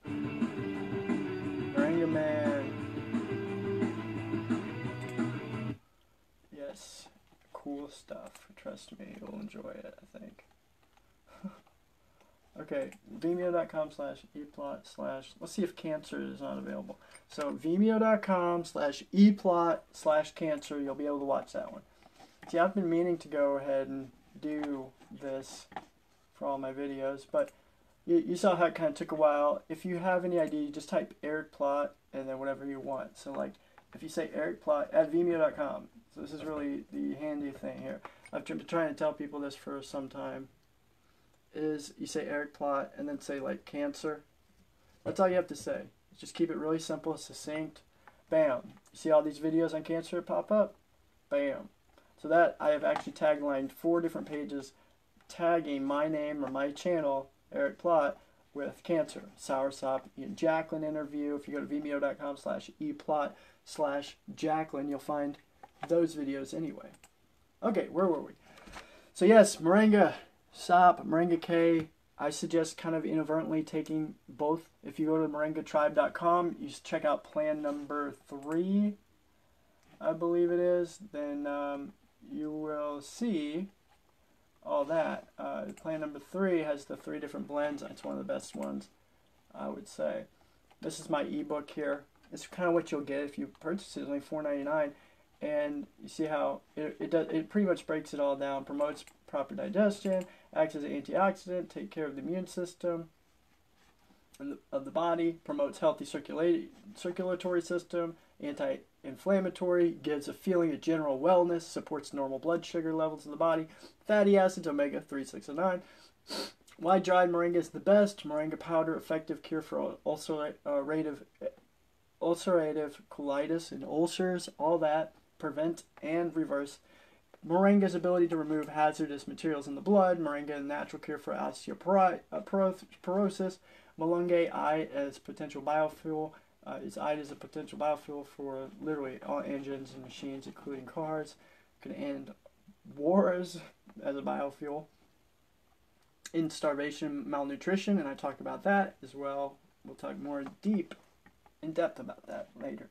Moringa Man. Yes. Cool stuff. Trust me, you'll enjoy it, I think. Okay, vimeo.com/eplot/ let's see if cancer is not available. So vimeo.com/eplot/cancer, you'll be able to watch that one. See, I've been meaning to go ahead and do this for all my videos, but you saw how it kind of took a while. If you have any idea, you just type Eric Plot and then whatever you want. So like, if you say Eric Plot at vimeo.com, so this is really the handy thing here. I've been trying to tell people this for some time. Is you say Eric Plot and then say like cancer. That's all you have to say. Just keep it really simple, succinct. Bam. You see all these videos on cancer pop up? Bam. So that I have actually taglined 4 different pages tagging my name or my channel, Eric Plot, with cancer. Soursop, Jacqueline interview. If you go to vimeo.com/eplot/Jacqueline, you'll find those videos anyway. Okay, where were we? So yes, Moringa Sop, Moringa K. I suggest kind of inadvertently taking both. If you go to moringatribe.com, you check out plan number 3, I believe it is, then you will see all that. Plan number 3 has the 3 different blends. It's one of the best ones, I would say. This is my ebook here. It's kind of what you'll get if you purchase it. It's only $4.99. And you see how it pretty much breaks it all down. Promotes proper digestion, acts as an antioxidant, take care of the immune system, of the body, promotes healthy circulatory system, anti-inflammatory, gives a feeling of general wellness, supports normal blood sugar levels in the body, fatty acids, omega-3, 6, and 9. Why dried moringa is the best? Moringa powder, effective cure for ulcerative colitis and ulcers, all that, prevent and reverse. Moringa's ability to remove hazardous materials in the blood. Moringa, a natural cure for osteoporosis. Malunggay eye as potential biofuel. Is eyed as a potential biofuel for literally all engines and machines, including cars. Can end wars as a biofuel. In starvation, malnutrition, and I talked about that as well. We'll talk more in depth about that later.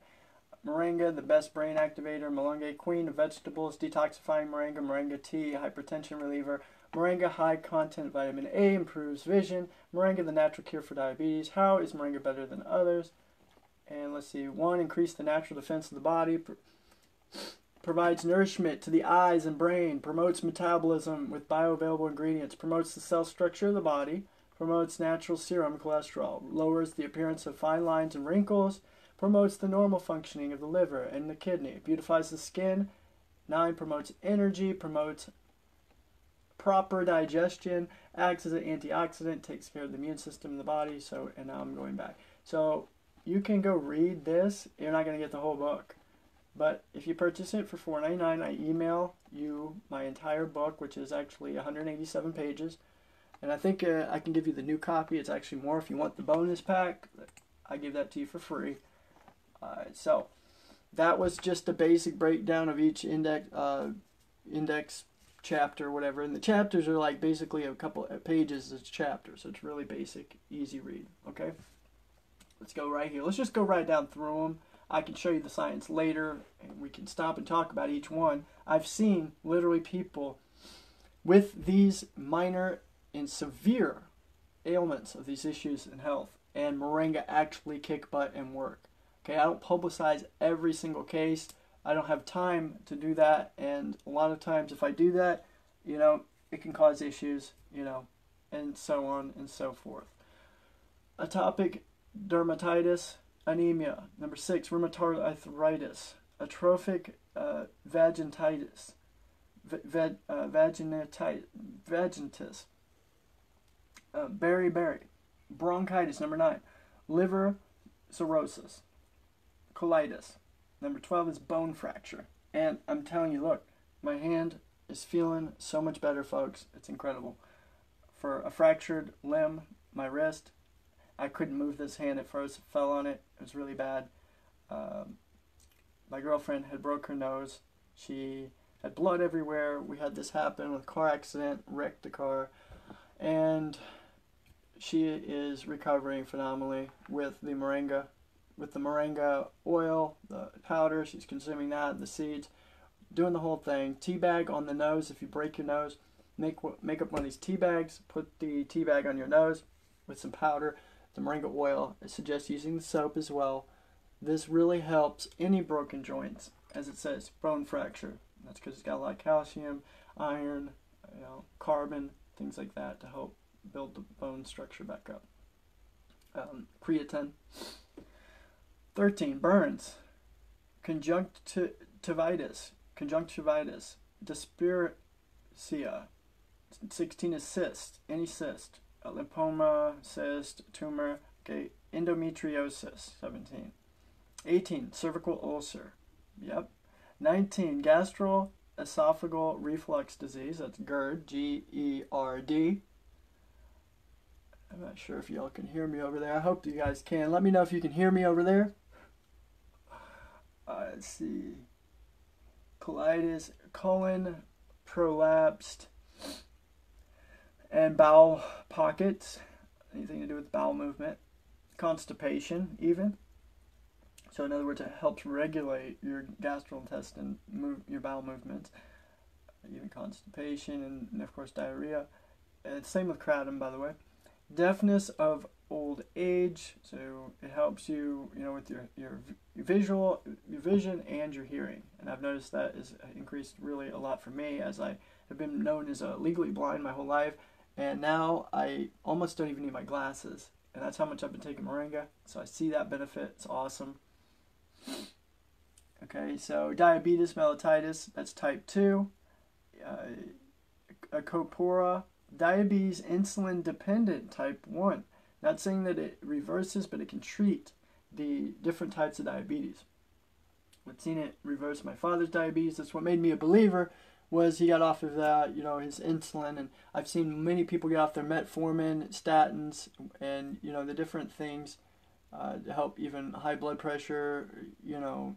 Moringa, the best brain activator. Malunggay, queen of vegetables. Detoxifying moringa. Moringa tea, hypertension reliever. Moringa, high content vitamin A, improves vision. Moringa, the natural cure for diabetes. How is moringa better than others? And let's see. 1, increase the natural defense of the body. Provides nourishment to the eyes and brain. Promotes metabolism with bioavailable ingredients. Promotes the cell structure of the body. Promotes natural serum cholesterol. Lowers the appearance of fine lines and wrinkles. Promotes the normal functioning of the liver and the kidney. Beautifies the skin. 9, promotes energy. Promotes proper digestion. Acts as an antioxidant. Takes care of the immune system in the body. So, and now I'm going back. So you can go read this. You're not going to get the whole book. But if you purchase it for $4.99, I email you my entire book, which is actually 187 pages. And I think I can give you the new copy. It's actually more if you want the bonus pack. I give that to you for free. So that was just a basic breakdown of each index chapter, whatever. And the chapters are like basically a couple of pages as chapters. So it's really basic, easy read. Okay? Let's go right here. Let's just go right down through them. I can show you the science later, and we can stop and talk about each one. I've seen literally people with these minor and severe ailments of these issues in health, and moringa actually kick butt and work. Okay, I don't publicize every single case. I don't have time to do that, and a lot of times if I do that, you know, it can cause issues, you know, and so on and so forth. Atopic dermatitis, anemia. Number 6, rheumatoid arthritis, atrophic vaginitis, vaginitis, beriberi, bronchitis. Number 9, liver cirrhosis, colitis. Number 12 is bone fracture. And I'm telling you, look, my hand is feeling so much better, folks. It's incredible. For a fractured limb, my wrist, I couldn't move this hand at first. Fell on it. It was really bad. My girlfriend had broke her nose. She had blood everywhere. We had this happen with a car accident, wrecked the car. And she is recovering phenomenally with the moringa oil, the powder. She's consuming that, the seeds, doing the whole thing. Tea bag on the nose. If you break your nose, make up one of these tea bags. Put the tea bag on your nose with some powder. The moringa oil. I suggest using the soap as well. This really helps any broken joints, as it says, bone fracture. That's because it's got a lot of calcium, iron, you know, carbon, things like that to help build the bone structure back up. Creatine. 13, burns, conjunctivitis, dyspepsia. 16 is cyst, any cyst. Lymphoma, cyst, tumor, okay, endometriosis, 17. 18, cervical ulcer, yep. 19, gastroesophageal reflux disease, that's GERD, G-E-R-D. I'm not sure if y'all can hear me over there. I hope you guys can. Let me know if you can hear me over there. Let's see. Colitis, colon prolapsed, and bowel pockets, anything to do with bowel movement, constipation even. So in other words, it helps regulate your gastrointestinal your bowel movements, even constipation, and of course diarrhea. And same with kratom, by the way. Deafness of old age, so it helps you, you know, with your vision and your hearing. And I've noticed that is increased really a lot for me, as I have been known as legally blind my whole life. And now I almost don't even need my glasses. and that's how much I've been taking Moringa. So I see that benefit. It's awesome. Okay, so diabetes mellitus, that's type 2. Acopora, diabetes insulin dependent, type 1. Not saying that it reverses, but it can treat the different types of diabetes. I've seen it reverse my father's diabetes. That's what made me a believer, was he got off of that, you know, his insulin. And I've seen many people get off their metformin, statins, and, you know, the different things to help even high blood pressure, you know,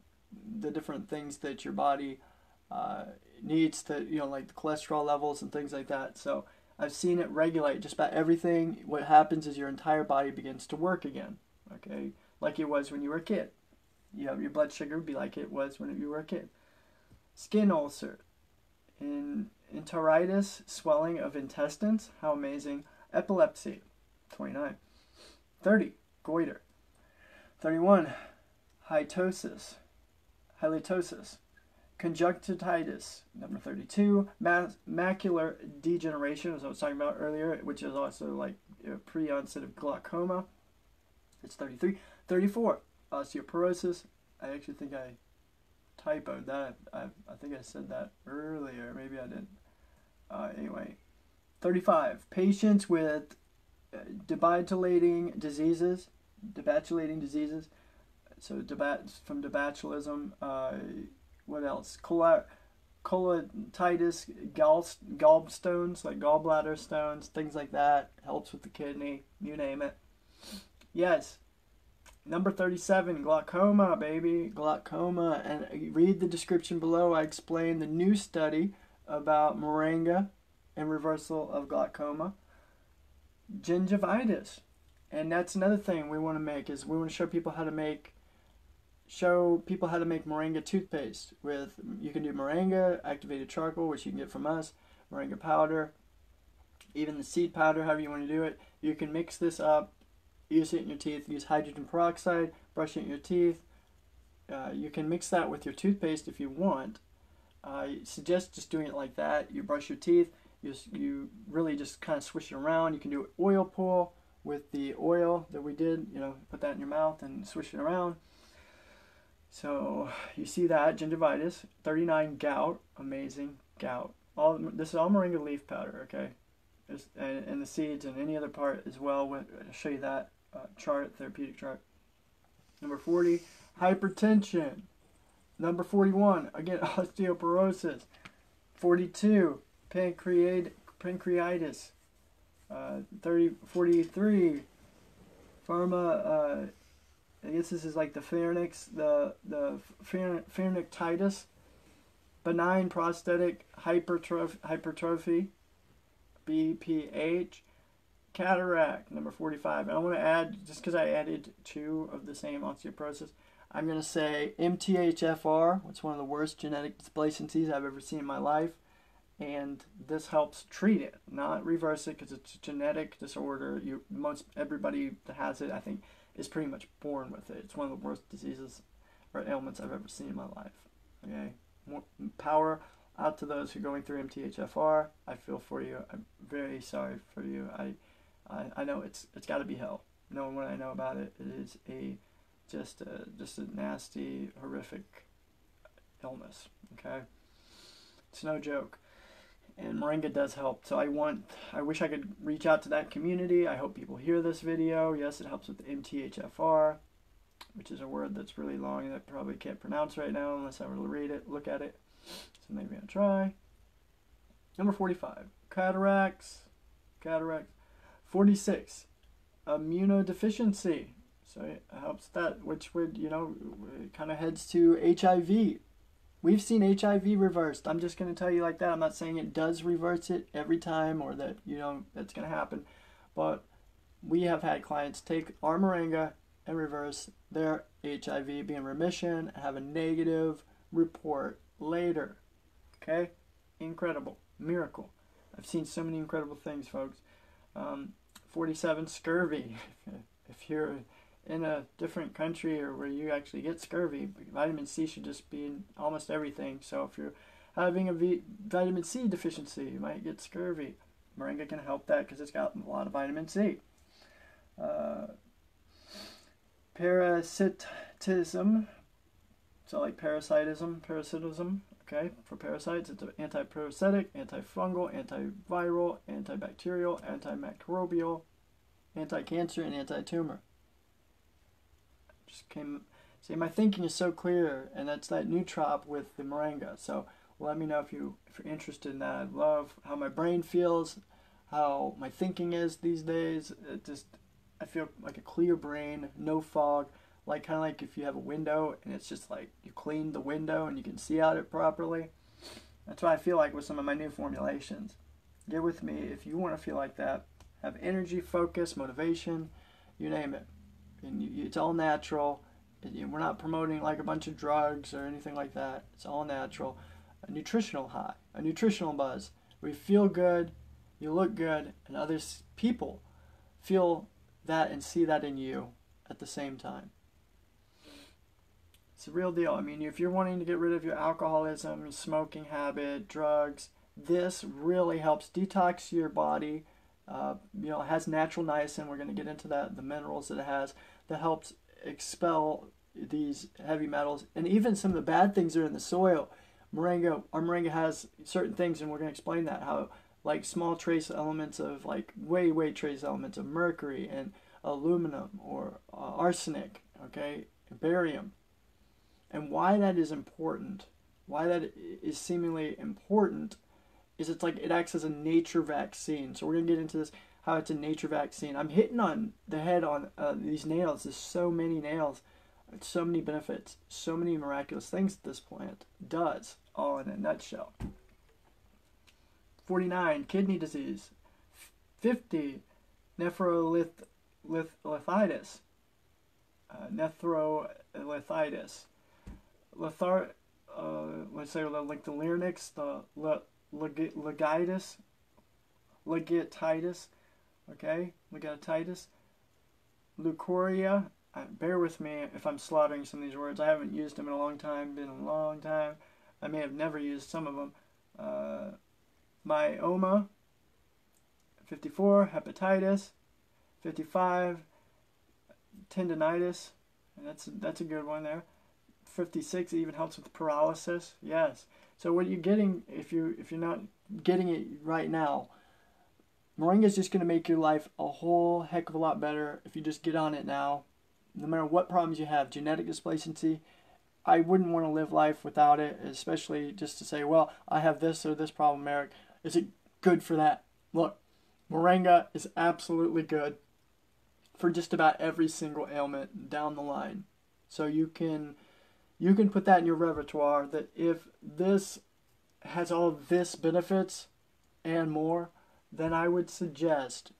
the different things that your body needs to, you know, like the cholesterol levels and things like that. So I've seen it regulate just about everything. What happens is your entire body begins to work again, okay, like it was when you were a kid. You have your blood sugar be like it was when you were a kid. Skin ulcer, enteritis, swelling of intestines. How amazing. Epilepsy, 29. 30, goiter. 31, halitosis. Conjunctivitis, number 32. Macular degeneration, as I was talking about earlier, which is also like pre-onset of glaucoma. It's 33. 34, osteoporosis. I actually think I typoed that. I think I said that earlier. Maybe I didn't. Anyway, 35, patients with debatulatting diseases. So from debatulism. What else? Colititis, gallstones, like gallbladder stones, things like that. Helps with the kidney. You name it. Yes. Number 37, glaucoma, baby. Glaucoma. And read the description below. I explain the new study about Moringa and reversal of glaucoma. Gingivitis. And that's another thing we want to make, is we want to show people how to make Moringa toothpaste with, you can do Moringa, activated charcoal, which you can get from us, Moringa powder, even the seed powder, however you want to do it. You can mix this up, use it in your teeth, use hydrogen peroxide, brush it in your teeth. You can mix that with your toothpaste if you want. I suggest just doing it like that. You brush your teeth, you really just kind of swish it around. You can do oil pull with the oil that we did, you know, put that in your mouth and swish it around. So you see that, gingivitis. 39, gout, amazing, gout. This is all Moringa leaf powder, okay? And the seeds and any other part as well. I'll show you that chart, therapeutic chart. Number 40, hypertension. Number 41, again, osteoporosis. 42, pancreatitis. 43, pharma. I guess this is like the pharynx, the pharyngitis. Benign prostatic hypertrophy, BPH. Cataract, number 45. And I want to add, just because I added 2 of the same osteoporosis, I'm going to say MTHFR, which is one of the worst genetic dysplasias I've ever seen in my life. And this helps treat it, not reverse it, because it's a genetic disorder. Everybody that has it, I think, is pretty much born with it. It's one of the worst diseases or ailments I've ever seen in my life. Okay, more power out to those who are going through MTHFR. I feel for you. I'm very sorry for you. I know it's got to be hell. Knowing what I know about it, it is just a nasty, horrific illness. Okay, it's no joke. And Moringa does help. So I wish I could reach out to that community. I hope people hear this video. Yes, it helps with MTHFR, which is a word that's really long that I probably can't pronounce right now unless I were to read it, look at it. So maybe I'll try. Number 45, cataracts. 46, immunodeficiency. So it helps that, which would, it kind of heads to HIV. We've seen HIV reversed. I'm just going to tell you like that. I'm not saying it does reverse it every time or that, that's going to happen. But we have had clients take our Moringa and reverse their HIV, be in remission, and have a negative report later. Okay? Incredible. Miracle. I've seen so many incredible things, folks. 47, scurvy. If you're in a different country or where you actually get scurvy, vitamin C should just be in almost everything. So if you're having a vitamin C deficiency, you might get scurvy. Moringa can help that because it's got a lot of vitamin C. parasitism. So like parasitism, okay, for parasites, it's anti-parasitic, antifungal, antiviral, antibacterial, antimicrobial, anti-cancer, and anti-tumor. Just came, see, my thinking is so clear, and that's that nootrope with the Moringa. So let me know if you're interested in that. I love how my brain feels, how my thinking is these days. I feel like a clear brain, no fog. Like kind of like if you have a window and it's just like you clean the window and you can see out it properly. That's what I feel like with some of my new formulations. Get with me if you want to feel like that. Have energy, focus, motivation, you name it. And it's all natural. We're not promoting like a bunch of drugs or anything like that. It's all natural. A nutritional high, a nutritional buzz. We feel good, you look good, and other people feel that and see that in you at the same time. It's a real deal. I mean, if you're wanting to get rid of your alcoholism, smoking habit, drugs, this really helps detox your body. It has natural niacin. We're going to get into that, the minerals that it has, that helps expel these heavy metals and even some of the bad things that are in the soil. Our Moringa has certain things, and we're going to explain that, how like small trace elements of like way trace elements of mercury and aluminum or arsenic, okay, and barium. And why that is important, why that is seemingly important, is it's like it acts as a nature vaccine. So we're going to get into this, how it's a nature vaccine. I'm hitting on the head on these nails. There's so many nails, so many benefits, so many miraculous things that this plant does, all in a nutshell. 49, kidney disease. 50, nephrolithitis. Let's say like the larynx, the legatitis, okay, legatitis, leukorrhea. Bear with me if I'm slaughtering some of these words. I haven't used them in a long time. Been a long time. I may have never used some of them. Myoma. 54, hepatitis. 55, tendinitis, and that's a good one there. 56, it even helps with paralysis. Yes. So what you're getting, if you're not getting it right now, Moringa is just going to make your life a whole heck of a lot better if you just get on it now. No matter what problems you have, genetic displacency, I wouldn't want to live life without it, especially just to say, well, I have this or this problem, Eric. Is it good for that? Look, Moringa is absolutely good for just about every single ailment down the line. So you can put that in your repertoire, that if this has all this benefits and more, then I would suggest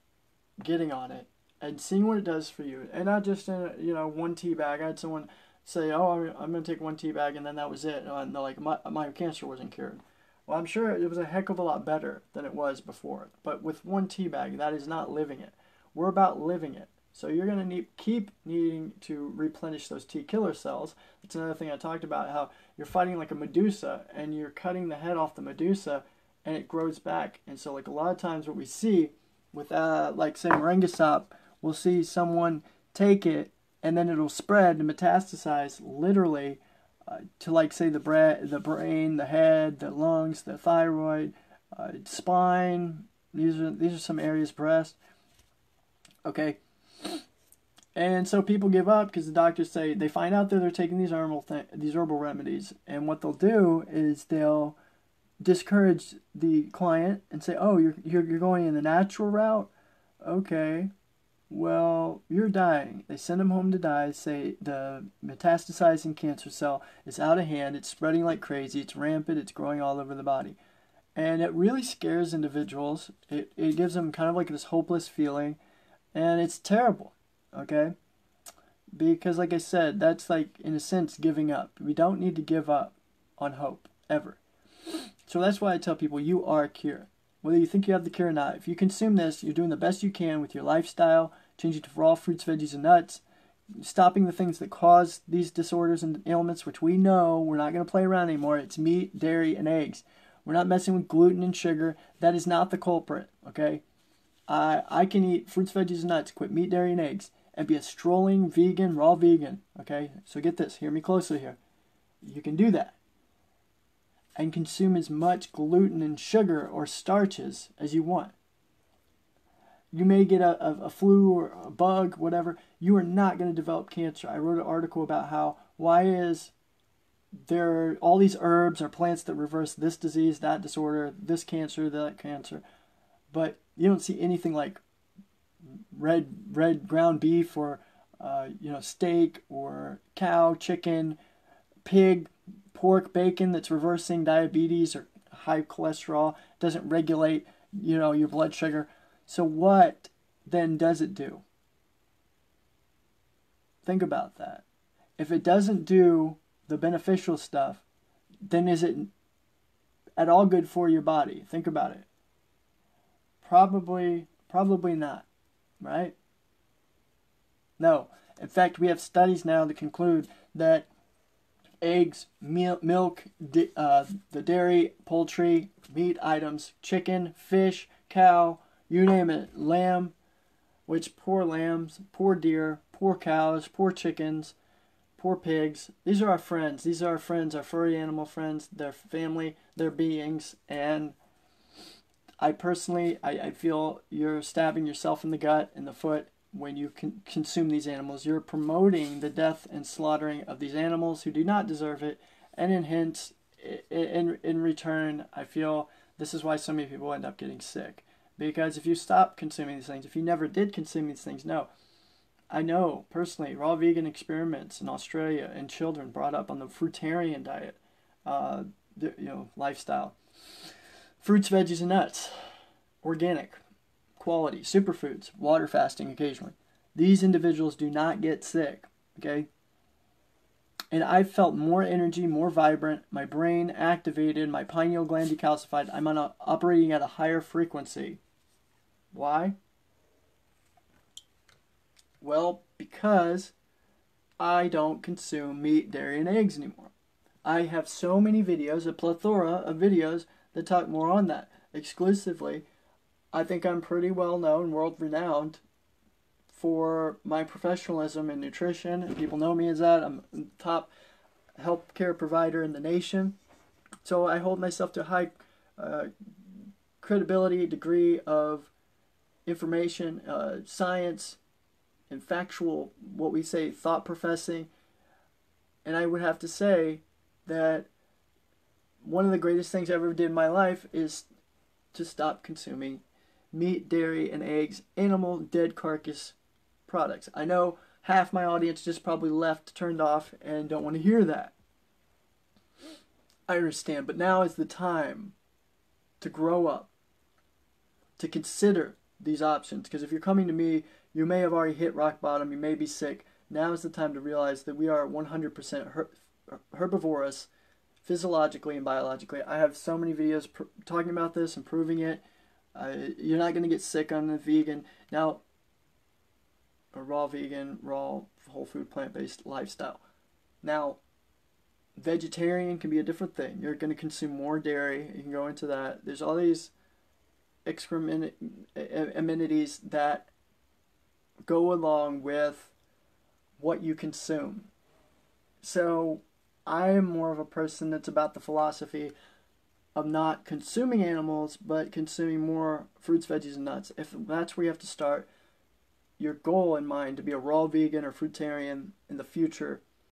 getting on it and seeing what it does for you. And not just in one tea bag. I had someone say, oh, I'm going to take one tea bag, and then that was it. And like my cancer wasn't cured. Well, I'm sure it was a heck of a lot better than it was before. But with one tea bag, that is not living it. We're about living it. So you're going to keep needing to replenish those T killer cells. That's another thing I talked about, how you're fighting like a Medusa, and you're cutting the head off the Medusa, and it grows back. And so like a lot of times what we see with like say Moringa sop, we'll see someone take it, and then it'll spread and metastasize literally to like say the brain, the head, the lungs, the thyroid, spine. These are some areas, breast. Okay. And so people give up because the doctors say, they find out that they're taking these herbal remedies, and what they'll do is they'll discourage the client and say, oh, you're going in the natural route? Okay, well, you're dying. They send them home to die, say the metastasizing cancer cell is out of hand, it's spreading like crazy, it's rampant, it's growing all over the body. And it really scares individuals. It gives them kind of like this hopeless feeling, and it's terrible. Okay, because like I said, that's like in a sense giving up. We don't need to give up on hope ever. So that's why I tell people you are a cure. Whether you think you have the cure or not, if you consume this, you're doing the best you can with your lifestyle, changing to raw fruits, veggies, and nuts, stopping the things that cause these disorders and ailments, which we know we're not going to play around anymore. It's meat, dairy, and eggs. We're not messing with gluten and sugar. That is not the culprit. Okay, I can eat fruits, veggies, and nuts, quit meat, dairy, and eggs, and be a strolling vegan, raw vegan. Okay, so get this, hear me closely here. You can do that and consume as much gluten and sugar or starches as you want. You may get a flu or a bug, whatever. You are not going to develop cancer. I wrote an article about how, why is there all these herbs or plants that reverse this disease, that disorder, this cancer, that cancer, but you don't see anything like red ground beef or steak or cow, chicken, pig, pork, bacon that's reversing diabetes or high cholesterol, doesn't regulate your blood sugar. So what then does it do? Think about that. If it doesn't do the beneficial stuff, then is it at all good for your body? Think about it. Probably not, right? No. In fact, we have studies now that conclude that eggs, milk, the dairy, poultry, meat items, chicken, fish, cow, you name it, lamb, which poor lambs, poor deer, poor cows, poor chickens, poor pigs. These are our friends. These are our friends, our furry animal friends. They're family, they're beings. And I personally, I feel you're stabbing yourself in the gut, in the foot, when you consume these animals. You're promoting the death and slaughtering of these animals who do not deserve it. And in return, I feel this is why so many people end up getting sick. Because if you stop consuming these things, if you never did consume these things, no. I know, personally, raw vegan experiments in Australia and children brought up on the fruitarian diet, lifestyle. Fruits, veggies, and nuts. Organic. Quality. Superfoods. Water fasting occasionally. These individuals do not get sick, okay? And I felt more energy, more vibrant, my brain activated, my pineal gland decalcified. I'm operating at a higher frequency. Why? Well, because I don't consume meat, dairy, and eggs anymore. I have so many videos, a plethora of videos that talk more on that exclusively. I think I'm pretty well known, world renowned for my professionalism in nutrition, and people know me as that. I'm the top healthcare provider in the nation. So I hold myself to a high credibility, degree of information, science, and factual, what we say, thought professing. And I would have to say that one of the greatest things I ever did in my life is to stop consuming meat, dairy, and eggs, animal dead carcass products. I know half my audience just probably left, turned off, and don't want to hear that. I understand, but now is the time to grow up, to consider these options. Because if you're coming to me, you may have already hit rock bottom, you may be sick. Now is the time to realize that we are 100% herbivorous, physiologically and biologically. I have so many videos talking about this and proving it. You're not going to get sick on the vegan. Now, a raw vegan, raw, whole food, plant-based lifestyle. Now, vegetarian can be a different thing. You're going to consume more dairy. You can go into that. There's all these amenities that go along with what you consume. So I am more of a person that's about the philosophy of not consuming animals, but consuming more fruits, veggies, and nuts. If that's where you have to start, your goal in mind to be a raw vegan or fruitarian in the future,